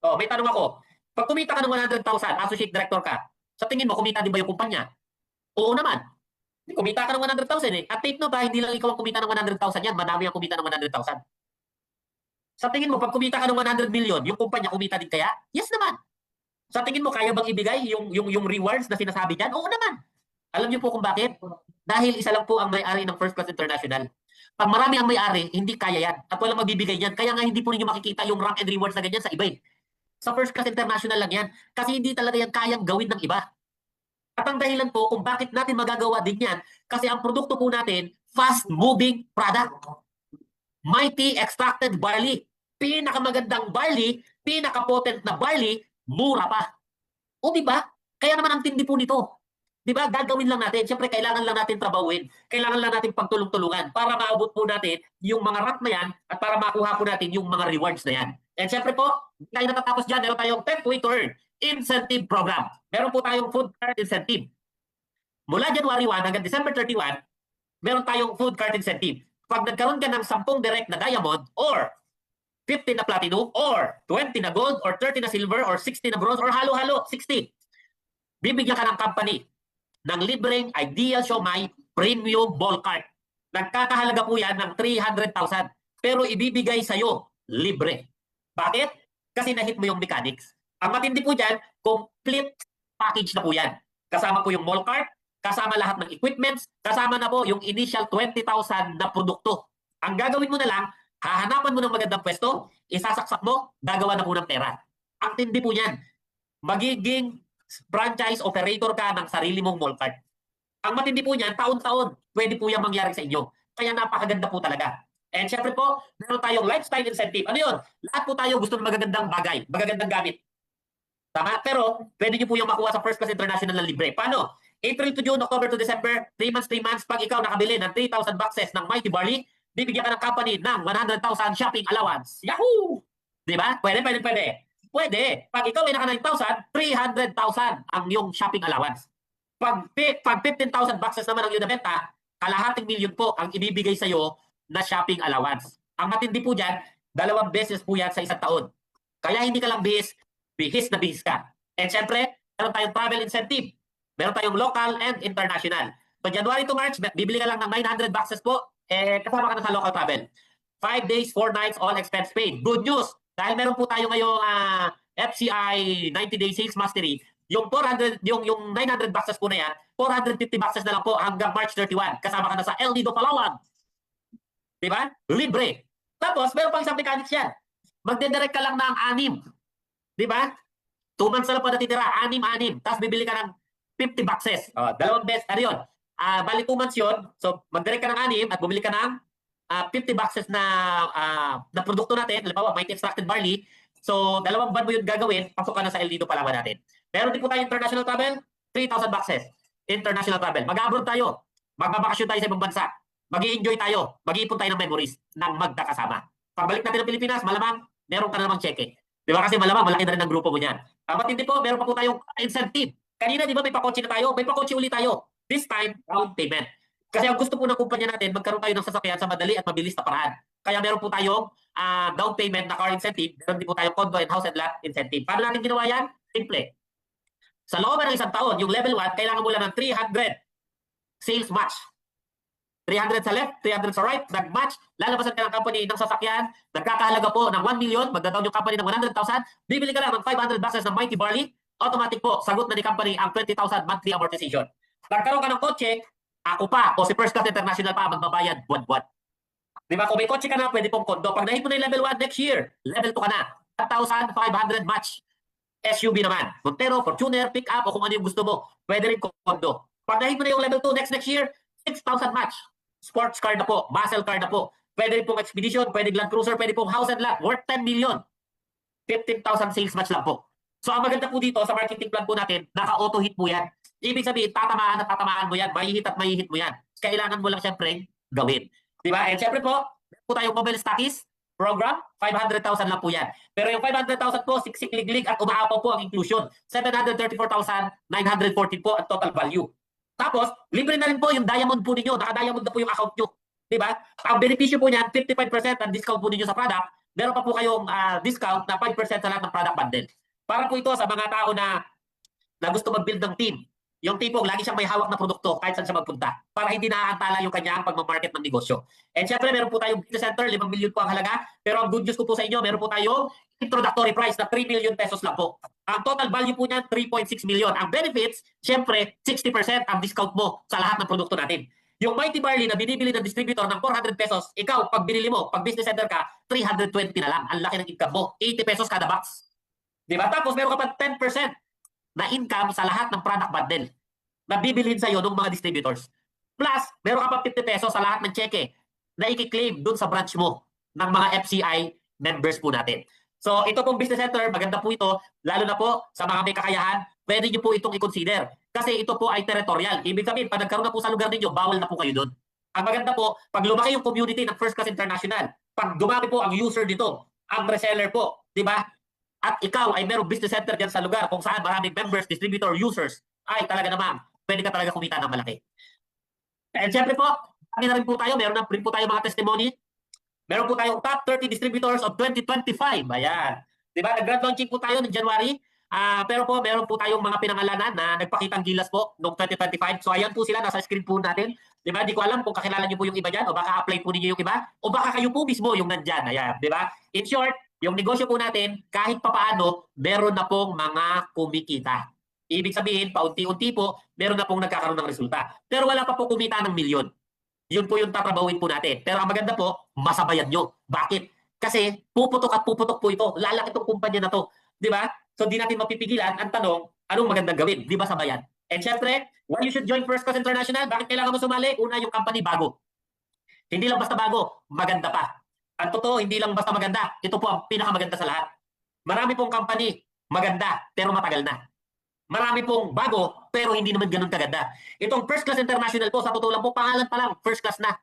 O, may tanong ako. Pag kumita ka ng 100,000, associate director ka, sa tingin mo, kumita din ba yung kumpanya? Oo naman. Kumita ka ng 100,000 At take note hindi lang ikaw ang kumita ng 100,000 yan, madami ang kumita ng 100,000. Sa tingin mo, pag kumita ka ng 100 million, yung kumpanya kumita din kaya? Yes naman. Sa tingin mo, kaya bang ibigay yung rewards na sinasabi dyan? Oo naman. Alam niyo po kung bakit? Dahil isa lang po ang may-ari ng First Class International. Pag marami ang may-ari, hindi kaya yan. At walang magbibigay yan. Kaya nga hindi po ninyo makikita yung rank and rewards na ganyan sa iba Sa First Class International lang yan. Kasi hindi talaga yan kayang gawin ng iba. At ang dahilan po kung bakit natin magagawa din yan, kasi ang produkto po natin, fast-moving product. Mighty extracted barley. Pinakamagandang barley, pinaka-potent na barley, mura pa. O di ba? Kaya naman ang tindi po nito. Di ba? Gagawin lang natin. Siyempre, kailangan lang natin trabawin. Kailangan lang natin pagtulong-tulungan para maabot po natin yung mga rank na yan at para makuha po natin yung mga rewards na yan. And siyempre po, tayo natatapos dyan, meron tayong 10th way to earn incentive program. Meron po tayong food cart incentive. Mula January 1 hanggang December 31, meron tayong food cart incentive. Pag nagkaroon ka ng 10 direct na diamond or 50 na platinum or 20 na gold or 30 na silver or 60 na bronze or halo-halo 60, bibigyan ka ng company ng libreng Ideal Siomai Premium Ball Cart. Nagkakahalaga po yan ng 300,000 pero ibibigay sa'yo libre. Bakit? Kasi nahit mo yung mechanics. Ang matindi po dyan, complete package na po yan. Kasama po yung ball cart, kasama lahat ng equipments, kasama na po yung initial 20,000 na produkto. Ang gagawin mo na lang, hahanapan mo ng magandang pwesto, isasaksak mo, gagawa na po ng pera. Ang tindi po yan. Magiging franchise operator ka ng sarili mong mall cart. Ang matindi po niyan, taon-taon, pwede po yan mangyari sa inyo. Kaya napakaganda po talaga. And syempre po, meron tayong lifestyle incentive. Ano yun? Lahat po tayo gusto ng magagandang bagay, magagandang gamit. Tama? Pero pwede nyo po yung makuha sa First Class International na libre. Paano? April to June, October to December, 3 months, pag ikaw nakabili ng 3,000 boxes ng Mighty Barley, bibigyan ka ng company ng 100,000 shopping allowance. Yahoo! Di ba? Pwede. Pwede. Pag ikaw ay naka 9,000, 300,000 ang yung shopping allowance. Pag 15,000 boxes naman ang iyong nabenta, kalahating milyon po ang ibibigay sa iyo na shopping allowance. Ang matindi po dyan, 2 beses po yan sa isang taon. Kaya hindi ka lang bihis na bihis ka. And syempre, meron tayong travel incentive. Meron tayong local and international. So January to March, bibili ka lang ng 900 boxes po, kasama ka na sa local travel. 5 days, 4 nights, all expense paid. Good news! Dahil meron po tayo ngayong FCI 90-day sales mastery, yung 900 boxes po na yan, 450 boxes na lang po hanggang March 31. Kasama ka na sa El Nido, Palawan. Diba? Libre. Tapos, meron pang isang mechanics yan. Magdedirect ka lang ng 6. Diba? 2 months na lang po natitira. 6. Tapos bibili ka ng 50 boxes. 2 beses. Ano yun? Bali 2 months yun. So, magdirect ka ng 6 at bumili ka ng 50 boxes na produkto natin. Halimbawa, Mighty Extracted Barley. So, 2 buwan mo yun gagawin. Pasok ka na sa El Nido, Palawan natin. Meron din po tayo international travel. 3,000 boxes. International travel. Mag-abroad tayo. Magbabakasyon tayo sa ibang bansa. Mag-i-enjoy tayo, mag-iipon tayo ng memories ng magkakasama. Pagbalik natin ng Pilipinas, malamang meron ka na namang cheque. Di ba? Kasi malamang malaki na rin ang grupo mo niyan. At hindi po, meron pa po tayong incentive. Kanina, di ba, may pakotse na tayo? May pakotse ulit tayo. This time, down payment. Kasi ang gusto po ng kumpanya natin, magkaroon tayo ng sasakyan sa madali at mabilis na paraan. Kaya meron po tayong down payment na car incentive. Meron din po tayong condo and house and lot incentive. Paano natin ginawa yan? Simple. Sa loob ng isang taon, yung level 1, kailangan mo lang ng 300 sales match. 300 sa left, 300 sa right, nag-match, lalabasan ka ng company ng sasakyan, nagkakahalaga po ng 1 million, magdadaw yung company ng 100,000, bibili ka lang ng 500 boxes ng Mighty Barley, automatic po, sagot na ni company ang 20,000 monthly amortization. Nagkaroon ka ng kotse, ako pa, o si First Class International pa, magbabayad buwan-buwan. Di ba? Kung may kotse ka na, pwede pong kondo. Pag nahit mo na yung level 1 next year, level 2 ka na, 1,500 match. SUV naman, Montero, Fortuner, pick-up, o kung ano yung gusto mo, pwede rin kondo. Pag nahit mo na yung level 2 next year, 6,000 match. Sports car na po, muscle car na po. Pwede rin pong expedition, pwede Land Cruiser, pwede pong house and lot, worth 10 million. 15,000 sales match lang po. So ang maganda po dito sa marketing plan po natin, naka-auto hit po yan. Ibig sabihin, tatamaan at tatamaan mo yan, mahihit at mahihit mo yan. Kailangan mo lang siyempre gawin. Diba? And siyempre po, tayong mobile stockies program, 500,000 lang po yan. Pero yung 500,000 po, siksik liglig at umaapaw po ang inclusion. 734,914 po ang total value. Tapos, libre na rin po yung diamond po ninyo. Naka-diamond na po yung account nyo. Diba? Ang benepisyo po niyan, 55% ang discount po ninyo sa product. Meron pa po kayong discount na 5% sa lahat ng product bundle. Para po ito sa mga tao na gusto mag-build ng team. Yung tipong lagi siyang may hawak na produkto kahit saan siya magpunta. Para hindi naaantala yung kanyang pagmamarket ng negosyo. And syempre, meron po tayong business center, 5 million po ang halaga. Pero ang good news ko po sa inyo, meron po tayong introductory price na 3 million pesos lang po. Ang total value po niyan, 3.6 million. Ang benefits, syempre, 60% ang discount mo sa lahat ng produkto natin. Yung Mighty Barley na binibili ng distributor ng 400 pesos, ikaw, pag binili mo, pag business center ka, 320 na lang. Ang laki ng income mo. 80 pesos kada box. Di ba? Tapos meron ka pa 10% na income sa lahat ng product bundle na bibilhin sa'yo ng mga distributors. Plus, meron ka pa 50 pesos sa lahat ng cheque na i-claim dun sa branch mo ng mga FCI members po natin. So, ito pong business center, maganda po ito, lalo na po sa mga may kakayahan, pwede nyo po itong i-consider. Kasi ito po ay territorial. Ibig sabihin, pag nagkaroon na po sa lugar ninyo, bawal na po kayo doon. Ang maganda po, pag lumaki yung community ng First Class International, pag dumami po ang user dito, ang reseller po, di ba? At ikaw ay merong business center dyan sa lugar kung saan maraming members, distributor, users, ay talaga naman, pwede ka talaga kumita ng malaki. And syempre po, kami na rin po tayo, meron na rin po tayo mga testimony. Meron po tayong top 30 distributors of 2025. Ayan. Diba? Nag-grand launching po tayo ng January. Pero po, meron po tayong mga pinangalanan na nagpakitang gilas po noong 2025. So ayan po sila, nasa screen po natin. Diba? Di ko alam kung kakilala niyo po yung iba dyan o baka apply po ninyo yung iba o baka kayo po mismo yung nandyan. Ayan. Diba? In short, yung negosyo po natin, kahit papaano, meron na pong mga kumikita. Ibig sabihin, paunti-unti po, meron na pong nagkakaroon ng resulta. Pero wala pa po kumita ng milyon. Yun po yung tatrabawin po natin. Pero ang maganda po, masabayan nyo. Bakit? Kasi puputok at puputok po ito. Lalaki itong kumpanya na to. Di ba? So di natin mapipigilan. Ang tanong, anong magandang gawin? Di ba sabayan? And syempre, why you should join First Class International? Bakit kailangan mo sumali? Una, yung company bago. Hindi lang basta bago, maganda pa. Ang totoo, hindi lang basta maganda. Ito po ang pinakamaganda sa lahat. Marami pong company, maganda, pero matagal na. Marami pong bago, pero hindi naman ganun kaganda. Itong First Class International po, sa totoo lang po, pangalan pa lang, first class na.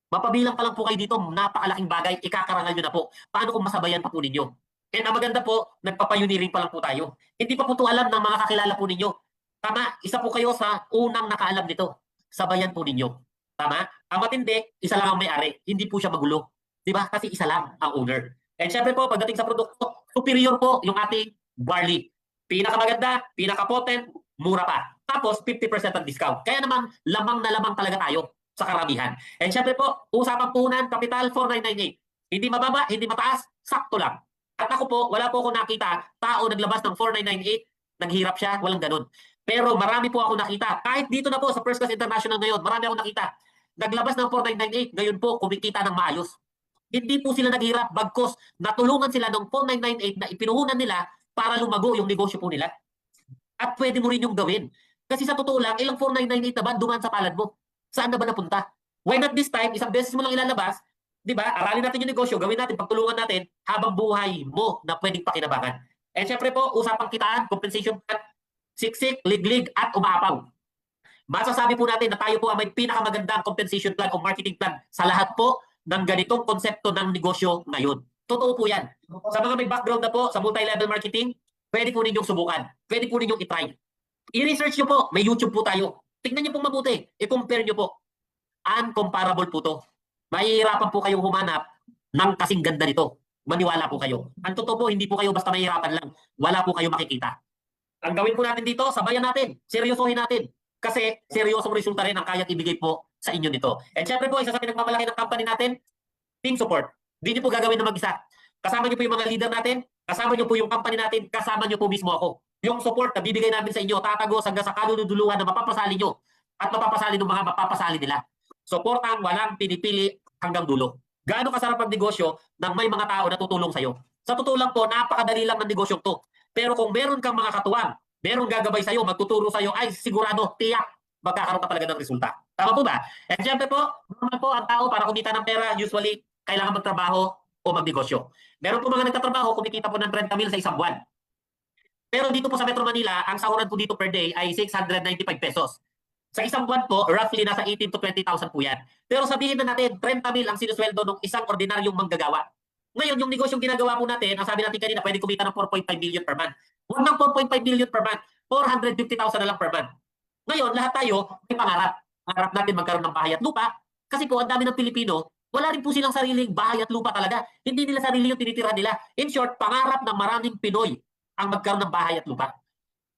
Mapabilang pa lang po kayo dito, napakalaking bagay, ikakarangal nyo na po. Paano kung masabayan pa po ninyo? And ang maganda po, nagpapayuniring pa lang po tayo. Hindi pa po ito alam ng mga kakilala po ninyo. Tama, isa po kayo sa unang nakaalam nito. Sabayan po ninyo. Tama? Ang matindi, isa lang ang may-ari. Hindi po siya magulo. Diba? Kasi isa lang ang owner. And syempre po, pagdating sa produkto, superior po yung ating barley. Pinakamaganda, pinaka-potent, mura pa. Tapos 50% ang discount. Kaya naman, lamang na lamang talaga tayo sa karamihan. And syempre po, usapang puhunan, kapital 4998. Hindi mababa, hindi mataas, sakto lang. At ako po, wala po ako nakita tao naglabas ng 4998, naghirap siya, walang ganun. Pero marami po ako nakita. Kahit dito na po sa First Class International ngayon, marami ako nakita. Naglabas ng 4998, ngayon po kumikita ng maayos. Hindi po sila naghirap, bagkos natulungan sila ng 4998 na ipinuhunan nila para lumago yung negosyo po nila. At pwede mo rin yung gawin. Kasi sa totoo lang, ilang 4998 na ba dumaan sa palad mo? Saan na ba napunta? Why not this time, isang beses mo lang ilalabas, di ba? Aralin natin yung negosyo, gawin natin, pagtulungan natin habang buhay mo na pwedeng pakinabangan. And syempre po, usapang kitaan, compensation plan, siksik, liglig, at umaapaw. Masasabi po natin na tayo po ang may pinakamagandang compensation plan o marketing plan sa lahat po ng ganitong konsepto ng negosyo ngayon. Totoo po yan. Sa mga may background na po sa multi-level marketing, pwede po ninyong subukan. Pwede po ninyong itry. I-research nyo po. May YouTube po tayo. Tingnan nyo pong mabuti. I-compare nyo po. Uncomparable po to. Mahihirapan po kayong humanap ng kasing ganda nito. Maniwala po kayo. Ang totoo po, hindi po kayo basta mahihirapan lang. Wala po kayo makikita. Ang gawin po natin dito, sabayan natin. Seryosohin natin. Kasi seryosong resulta rin ang kayang ibigay po sa inyo nito. And syempre po, isa sa pinagmamalaki ng company natin, team support. Hindi nyo po gagawin na mag-isa. Kasama nyo po yung mga leader natin, kasama nyo po yung company natin, kasama nyo po mismo ako. Yung support na bibigay namin sa inyo, tatagos hanggang sa kaluluduluhan na mapapasali nyo at mapapasali ng mga mapapasali nila. Supportang walang pinipili hanggang dulo. Gaano kasarap ang negosyo nang may mga tao na tutulong sa'yo? Sa totoo lang po, napakadali lang ng negosyong to. Pero kung meron kang mga katuwang, meron gagabay sa'yo, magtuturo sa'yo, ay sigurado, tiyak, magkakaroon ka talaga ng resulta. Tama po ba? And syempre po, normal po ang tao para kumita ng pera, usually, kailangan magtrabaho o magnegosyo. Meron po mga nagtatrabaho, kumikita po ng 30 mil sa isang buwan. Pero dito po sa Metro Manila, ang sahuran po dito per day ay 695 pesos. Sa isang buwan po, roughly nasa 18 to 20,000 po yan. Pero sabihin na natin, 30 mil ang sinusweldo ng isang ordinaryong manggagawa. Ngayon, yung negosyong ginagawa po natin, ang sabi natin kanina, pwede kumita ng 4.5 million per month. Huwag ng 4.5 million per month, 450,000 na lang per month. Ngayon, lahat tayo may pangarap. Pangarap natin magkaroon ng bahay at lupa. Kasi po, ang dami ng Pilipino, wala rin po silang sariling bahay at lupa talaga. Hindi nila sarili yung tinitira nila. In short, pangarap ng maraming Pinoy ang magkaroon ng bahay at lupa.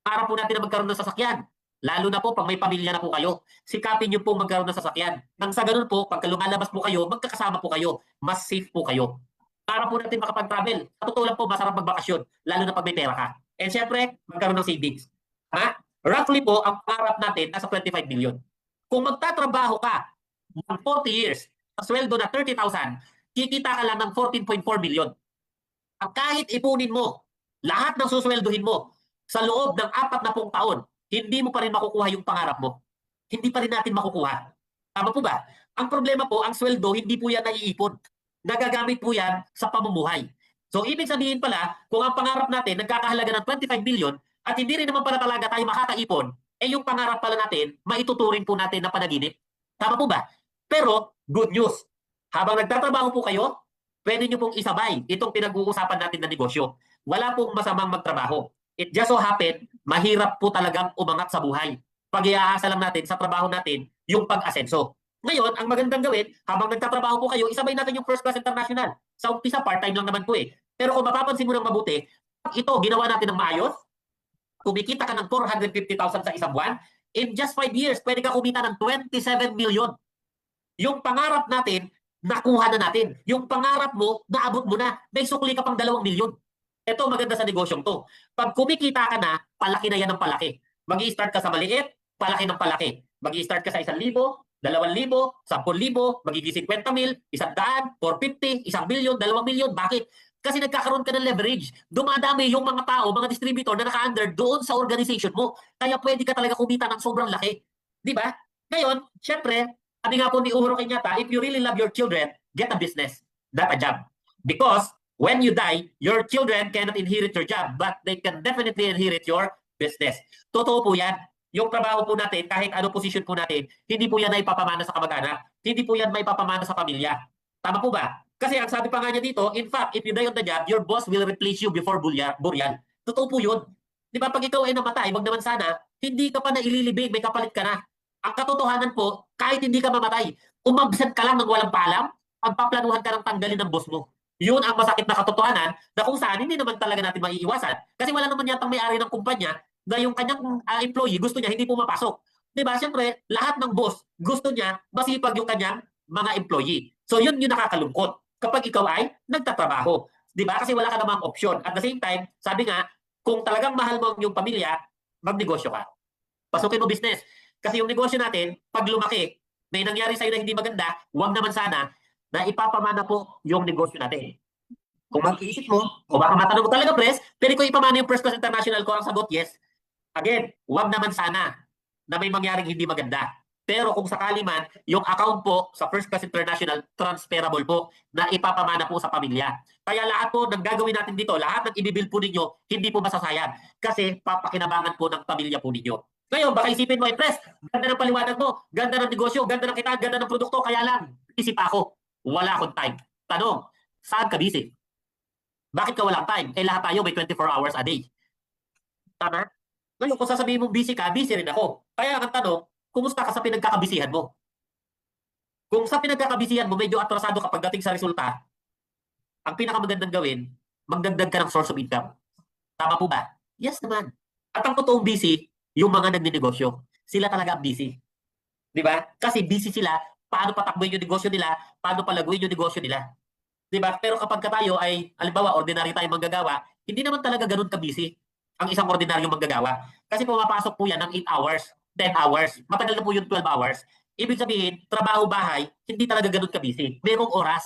Pangarap po natin na magkaroon ng sasakyan. Lalo na po pag may pamilya na po kayo. Sikapin nyo po magkaroon ng sasakyan. Nang sa ganun po, pagka lumalabas po kayo, magkakasama po kayo. Mas safe po kayo. Para po natin makapag-travel. Sa totoo lang po, masarap magbakasyon. Lalo na pag may pera ka. And syempre, magkaroon ng savings. Ha? Roughly po, ang pangarap natin nasa 25 million. Kung magtatrabaho ka ng 40 years, sa sweldo na 30,000, kikita ka lang ng 14.4 million. Ang kahit ipunin mo lahat ng suswelduhin mo sa loob ng 40 taon, hindi mo pa rin makukuha yung pangarap mo. Hindi pa rin natin makukuha. Tama po ba? Ang problema po, ang sweldo, hindi po yan naiipon. Nagagamit po yan sa pamumuhay. So, ibig sabihin pala, kung ang pangarap natin nagkakahalaga ng 25 billion at hindi rin naman pala talaga tayo makakaipon, eh yung pangarap pala natin, maituturing po natin na panaginip. Tama po ba? Pero, good news. Habang nagtatrabaho po kayo, pwede nyo pong isabay itong pinag-uusapan natin na negosyo. Wala pong masamang magtrabaho. It just so happen, mahirap po talagang umangat sa buhay. Pag-iaasa lang natin sa trabaho natin, yung pag-asenso. Ngayon, ang magandang gawin, habang nagtatrabaho po kayo, isabay natin yung First Class International. Sa umpisa, part-time lang naman po eh. Pero kung mapapansin mo ng mabuti, pag ito ginawa natin ng maayos, kumikita ka ng 450,000 sa isang buwan, in just 5 years, pwede ka kumita ng 27 million. Yung pangarap natin, nakuha na natin. Yung pangarap mo, naabot mo na. May sukli ka pang 2 milyon. Ito maganda sa negosyong to. Pag kumikita ka na, palaki na yan ng palaki. Mag-i-start ka sa maliit, palaki ng palaki. Mag-i-start ka sa 1,000, 2,000, 10,000, magiging 50 mil, 100, 450, 1 billion, 2 milyon. Bakit? Kasi nagkakaroon ka ng leverage. Dumadami yung mga tao, mga distributor na naka-under doon sa organization mo. Kaya pwede ka talaga kumita ng sobrang laki. Di ba? Ngayon, syempre, sabi nga po ni Uhuru Kenyatta, if you really love your children, get a business, not a job. Because when you die, your children cannot inherit your job, but they can definitely inherit your business. Totoo po yan. Yung trabaho po natin, kahit ano position po natin, hindi po yan ay papamana sa kamag-anak. Hindi po yan may papamana sa pamilya. Tama po ba? Kasi ang sabi pa nga niya dito, in fact, if you die on the job, your boss will replace you before burial. Totoo po yun. Di ba? Pag ikaw ay namatay, wag naman sana, hindi ka pa na ililibing, may kapalit ka na. Ang katotohanan po, kahit hindi ka mamatay, umabsent ka lang ng walang paalam, pagpaplanuhan ka ng tanggalin ng boss mo. Yun ang masakit na katotohanan na kung saan hindi naman talaga natin maiiwasan. Kasi wala naman yatang may-ari ng kumpanya na yung kanyang employee gusto niya hindi pumapasok. Diba? Siyempre, lahat ng boss gusto niya masipag yung kanyang mga employee. So yun yung nakakalungkot kapag ikaw ay nagtatrabaho. Diba? Kasi wala ka namang option. At the same time, sabi nga, kung talagang mahal mo yung pamilya, magnegosyo ka. Pasukin mo business. Kasi yung negosyo natin, pag lumaki, may nangyari sa'yo na hindi maganda, huwag naman sana na ipapamana po yung negosyo natin. Kung mag-iisip mo, o baka matanong mo talaga, Pres, pwede ko ipamana yung First Class International ko? Ang sagot, yes. Again, huwag naman sana na may mangyaring hindi maganda. Pero kung sakali man, yung account po sa First Class International, transferable po na ipapamana po sa pamilya. Kaya lahat po ng gagawin natin dito, lahat ng ibibuild po ninyo, hindi po masasayang. Kasi papakinabangan po ng pamilya po ninyo. Ngayon, baka isipin mo, Pres, ganda ng paliwanag mo, ganda ng negosyo, ganda ng kitaan, ganda ng produkto, kaya lang, isip ako, wala akong time. Tanong, saan ka busy? Bakit ka walang time? Eh lahat tayo may 24 hours a day. Tama? Ngayon, kung sasabihin mong busy ka, busy rin ako. Kaya ang tanong, kumusta ka sa pinagkakabisihan mo? Kung sa pinagkakabisihan mo, medyo atrasado ka pagdating sa resulta, ang pinakamagandang gawin, magdagdag ka ng source of income. Tama po ba? Yes naman. At ang totoong busy, yung mga nagninegosyo. Sila talaga ang busy. Di ba? Kasi busy sila, paano patakbuhin yung negosyo nila, paano palaguin yung negosyo nila. Di ba? Pero kapag tayo ay, halimbawa, ordinary tayong manggagawa, hindi naman talaga ganun ka-busy ang isang ordinaryong manggagawa. Kasi pumapasok po yan ng 8 hours, 10 hours. Matagal na po yung 12 hours. Ibig sabihin, trabaho-bahay, hindi talaga ganun ka-busy. Merong oras.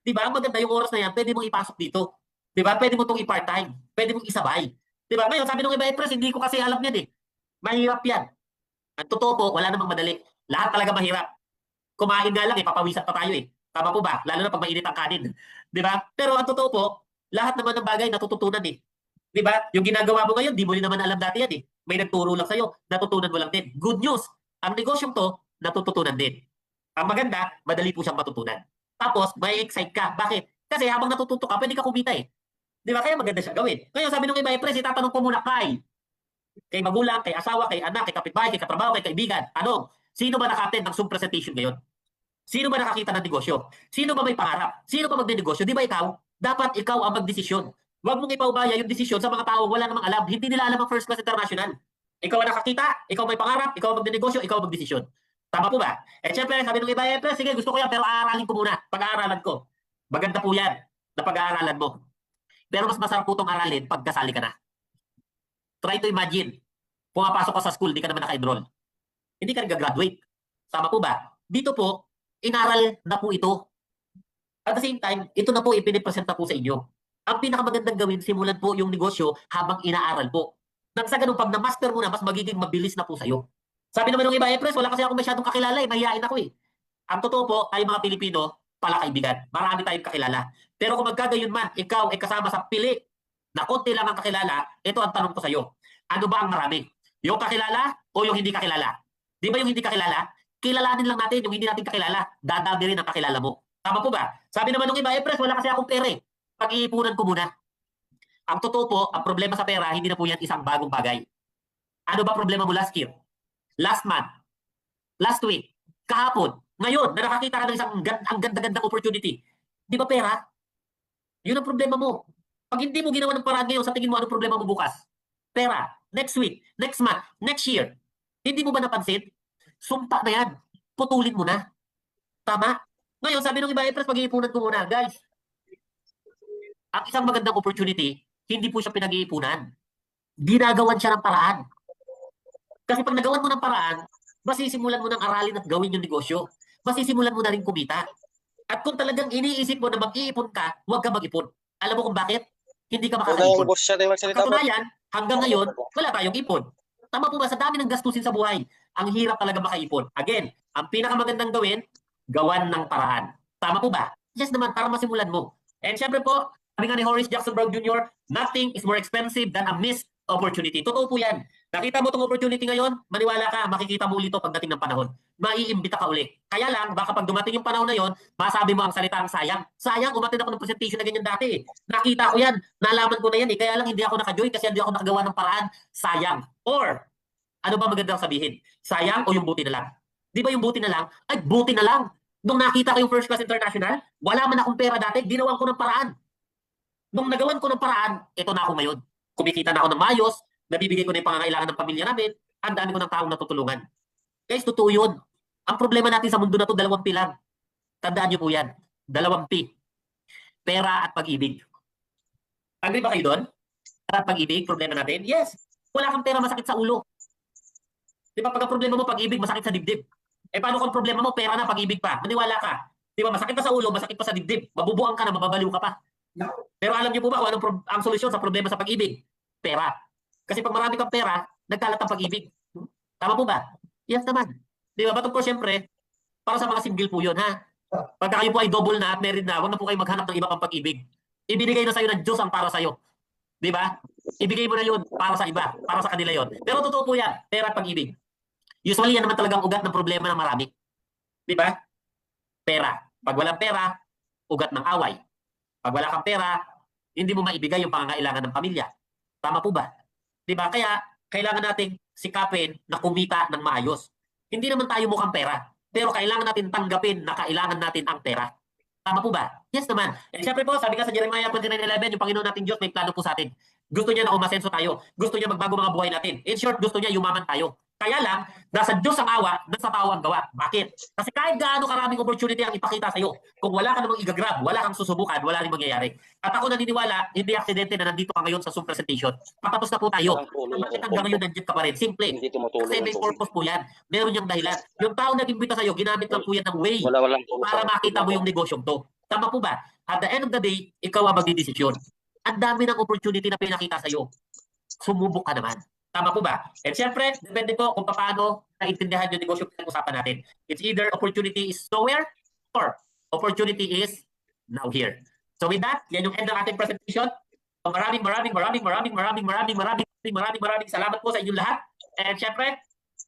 Di ba? Ang maganda yung oras na yan, pwede mong ipasok dito. Di ba? Pwede mo itong i-part-time. Pwede mong isabay. Di ba? Ngayon, sabi ng iba, Pres, hindi ko kasi alam yan eh. Mahirap yan. Ang totoo po, wala namang madali. Lahat talaga mahirap. Kumain nga lang, papawisan pa tayo eh. Tama po ba? Lalo na pag mainit ang kanin. Di ba? Pero ang totoo po, lahat naman ng bagay natututunan eh. Di ba? Yung ginagawa mo ngayon, di mo rin naman alam dati yan eh. May nagturo lang sa'yo, natutunan mo lang din. Good news, ang negosyong to, natututunan din. Ang maganda, madali po siyang matutunan. Tapos, may excite ka. Bakit? Kasi habang natututo ka, pwede ka kumita eh. Di ba? Kaya maganda siya gawin. Ngayon, sabi ng iba, Pres, itatanong ko muna kay magulang, kay asawa, kay anak, kay kapitbahay, kay katrabaho, kay kaibigan. Ano? Sino ba naka-attend ng Zoom presentation ngayon? Sino ba nakakita ng negosyo? Sino ba may pangarap? Sino ba magne-negosyo? Di ba ikaw? Dapat ikaw ang magdesisyon. Huwag mong ipaubaya yung desisyon sa mga tao wala namang alam. Hindi nila alam ang First Class International. Ikaw ang nakakita, ikaw may pangarap, ikaw ang magne-negosyo, ikaw ang magdesisyon. Tama po ba? Eh syempre, sabi ng iba, sige, gusto ko yan, pero aaralin ko muna. Pag-aaralan ko. Maganda po yan na pag-aaralan mo. Pero mas masarap po itong aralin pag kasali ka na. Try to imagine, pumapasok ka sa school, di ka naman naka-enroll. Hindi ka nag-graduate. Tama po ba? Dito po, inaral na po ito. At the same time, ito na po ipinipresent na po sa inyo. Ang pinakamagandang gawin, simulan po yung negosyo habang inaaral po. Nang sa ganun, pag na-master mo na, mas magiging mabilis na po sa'yo. Sabi naman ng iba, Pres, wala kasi ako masyadong kakilala eh, mahihain ako eh. Ang totoo po, tayo mga Pilipino, pala kaibigan. Marami tayong kakilala. Pero kung magkagayon man, ikaw ay kasama sa pili na konti lang ang kakilala, ito ang tanong ko sa'yo. Ano ba ang marami? Yung kakilala o yung hindi kakilala? Di ba yung hindi kakilala? Kilalanin lang natin yung hindi natin kakilala. Dadami rin ang kakilala mo. Tama po ba? Sabi naman ng iba, Pres, wala kasi akong pera eh. Pag-iipunan ko muna. Ang totoo po, ang problema sa pera, hindi na po yan isang bagong bagay. Ano ba problema mo last year? Last month? Last week? Kahapon? Ngayon, na nakakita ka ng isang ang ganda-gandang opportunity. Di ba pera? Yun ang problema mo. Pag hindi mo ginawa ng paraan ngayon, sa tingin mo anong problema mo bukas? Pera. Next week, next month, next year. Hindi mo ba napansin? Sumpa na yan. Putulin mo na. Tama? Ngayon, sabi ng iba, Pres, pag-iipunan ko muna. Guys, ang isang magandang opportunity, hindi po siya pinag-iipunan. Ginagawan siya ng paraan. Kasi pag nagawan mo ng paraan, masisimulan mo ng aralin at gawin yung negosyo. Masisimulan mo na rin kumita. At kung talagang iniisip mo na mag-iipon ka, huwag ka mag-ipon. Alam mo kung bakit? Hindi ka makakaipon. boss siya din magsalita, bro. Katunayan, hanggang ngayon, wala tayong ipon. Tama po ba? Sa dami ng gastusin sa buhay, ang hirap talaga makaipon. Again, ang pinakamagandang gawin, gawan ng paraan. Tama po ba? Yes naman, para masimulan mo. And syempre po, sabi nga ni Horace Jackson Brown Jr., nothing is more expensive than a missed opportunity. Totoo po yan. Nakita mo itong opportunity ngayon, maniwala ka, makikita mo ulit ito pagdating ng panahon. Maiimbita ka uli. Kaya lang, baka pag dumating yung panahon na yon, masabi mo ang salitang sayang. Sayang, umatin ako ng presentation na ganyan dati. Nakita ko yan, nalaman ko na yan eh. Kaya lang hindi ako naka-join kasi hindi ako nakagawa ng paraan. Sayang. Or, ano ba magandang sabihin? Sayang o yung buti na lang? Di ba yung buti na lang? Ay, buti na lang. Nung nakita ko yung First Class International, wala man akong pera dati, ginawan ko ng paraan. Nung nagawan ko ng paraan, ito na ako ngayon. Kumikita na ako ng mayos, nabibigay ko na yung pangangailangan ng pamilya namin, ang dami ko ng taong natutulungan. Guys, totoo yun. Ang problema natin sa mundo na to, 2 P lang. Tandaan nyo po yan. 2 P. Pera at pag-ibig. Agree ba kayo doon? Pera at pag-ibig, problema natin? Yes. Wala kang pera, masakit sa ulo. Di ba pag ang problema mo pag-ibig, masakit sa dibdib? Eh paano kung problema mo, pera na, pag-ibig pa? Maniwala ka. Di ba masakit pa sa ulo, masakit pa sa dibdib. Mabubuang ka na, mababaliw ka pa. No. Pero alam niyo po ba kung anong ang solusyon sa problema sa pag-ibig? Pera. Kasi pag marami kang pera, nagkalat ang pag-ibig. Tama po ba? Yes naman. Di ba? But of course, syempre, para sa mga single po yun, ha? Pagka kayo po ay double na at married na, huwag na po kayo maghanap ng iba pang pag-ibig. Ibinigay na sa'yo ng Diyos ang para sa'yo. Di ba? Ibigay mo na yun para sa iba, para sa kanila yun. Pero totoo po yan, pera at pag-ibig. Usually, yan naman talagang ugat ng problema ng marami. Di ba? Pera. Pag walang pera, ugat ng away. Pag wala kang pera, hindi mo maibigay yung pangangailangan ng pamilya. Tama po ba? Di ba? Kaya, kailangan nating sikapin na kumita ng maayos. Hindi naman tayo mukhang pera, pero kailangan natin tanggapin na kailangan natin ang pera. Tama po ba? Yes naman. And syempre po, sabi nga sa Jeremiah 29:11, yung Panginoon natin Diyos may plano po sa atin. Gusto niya na umasenso tayo. Gusto niya magbago mga buhay natin. In short, gusto niya yumaman tayo. Kaya lang, nasa Diyos ang awa, nasa tao ang gawa. Bakit? Kasi kahit gaano karaming opportunity ang ipakita sa'yo, kung wala ka namang igagrab, wala kang susubukan, wala rin mangyayari. At ako naniniwala, hindi aksidente na nandito ka ngayon sa Zoom presentation. Patapos na po tayo. Bakit hanggang ngayon nandiyan ka pa rin? Simple. Kasi may purpose po yan. Meron niyang dahilan. Yung tao nag-imbita sa'yo, ginamit lang po yan ng way para makita mo yung negosyong to. Tama po ba? At the end of the day, ikaw ang magdidesisyon. Ang dami ng opportunity na pinakita sa'yo. Sumubok ka naman. Tama po ba? And syempre, depende po kung paano naintindihan yung negosyo pinag-usapan natin. It's either opportunity is nowhere or opportunity is now here. So with that, yan yung end ng ating presentation. So maraming salamat po sa inyong lahat. And syempre,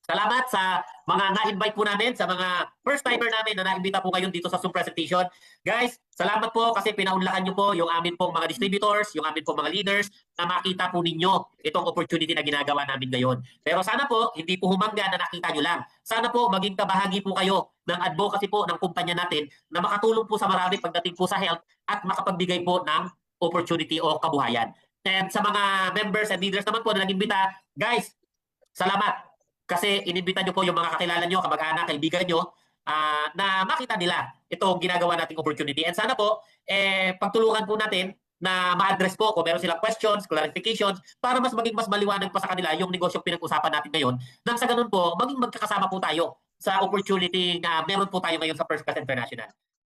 salamat sa mga na-invite po namin, sa mga first-timer namin na na-invita po ngayon dito sa Zoom presentation. Guys, salamat po kasi pinaunlakan nyo po yung amin pong mga distributors, yung amin pong mga leaders na makita po ninyo itong opportunity na ginagawa namin ngayon. Pero sana po, hindi po humangga na nakita nyo lang. Sana po, maging kabahagi po kayo ng advocacy po ng kumpanya natin na makatulong po sa marami pagdating po sa health at makapagbigay po ng opportunity o kabuhayan. And sa mga members and leaders naman po na nag-imbita, guys, salamat. Kasi inimbita nyo po yung mga kakilala nyo, kamag-anak, kaibigan nyo, na makita nila itong ginagawa nating opportunity. And sana po, pagtulungan po natin na ma-address po kung meron silang questions, clarifications, para maging mas maliwanag pa sa kanila yung negosyo pinag-usapan natin ngayon. Nang sa ganun po, maging magkakasama po tayo sa opportunity na meron po tayo ngayon sa First Class International.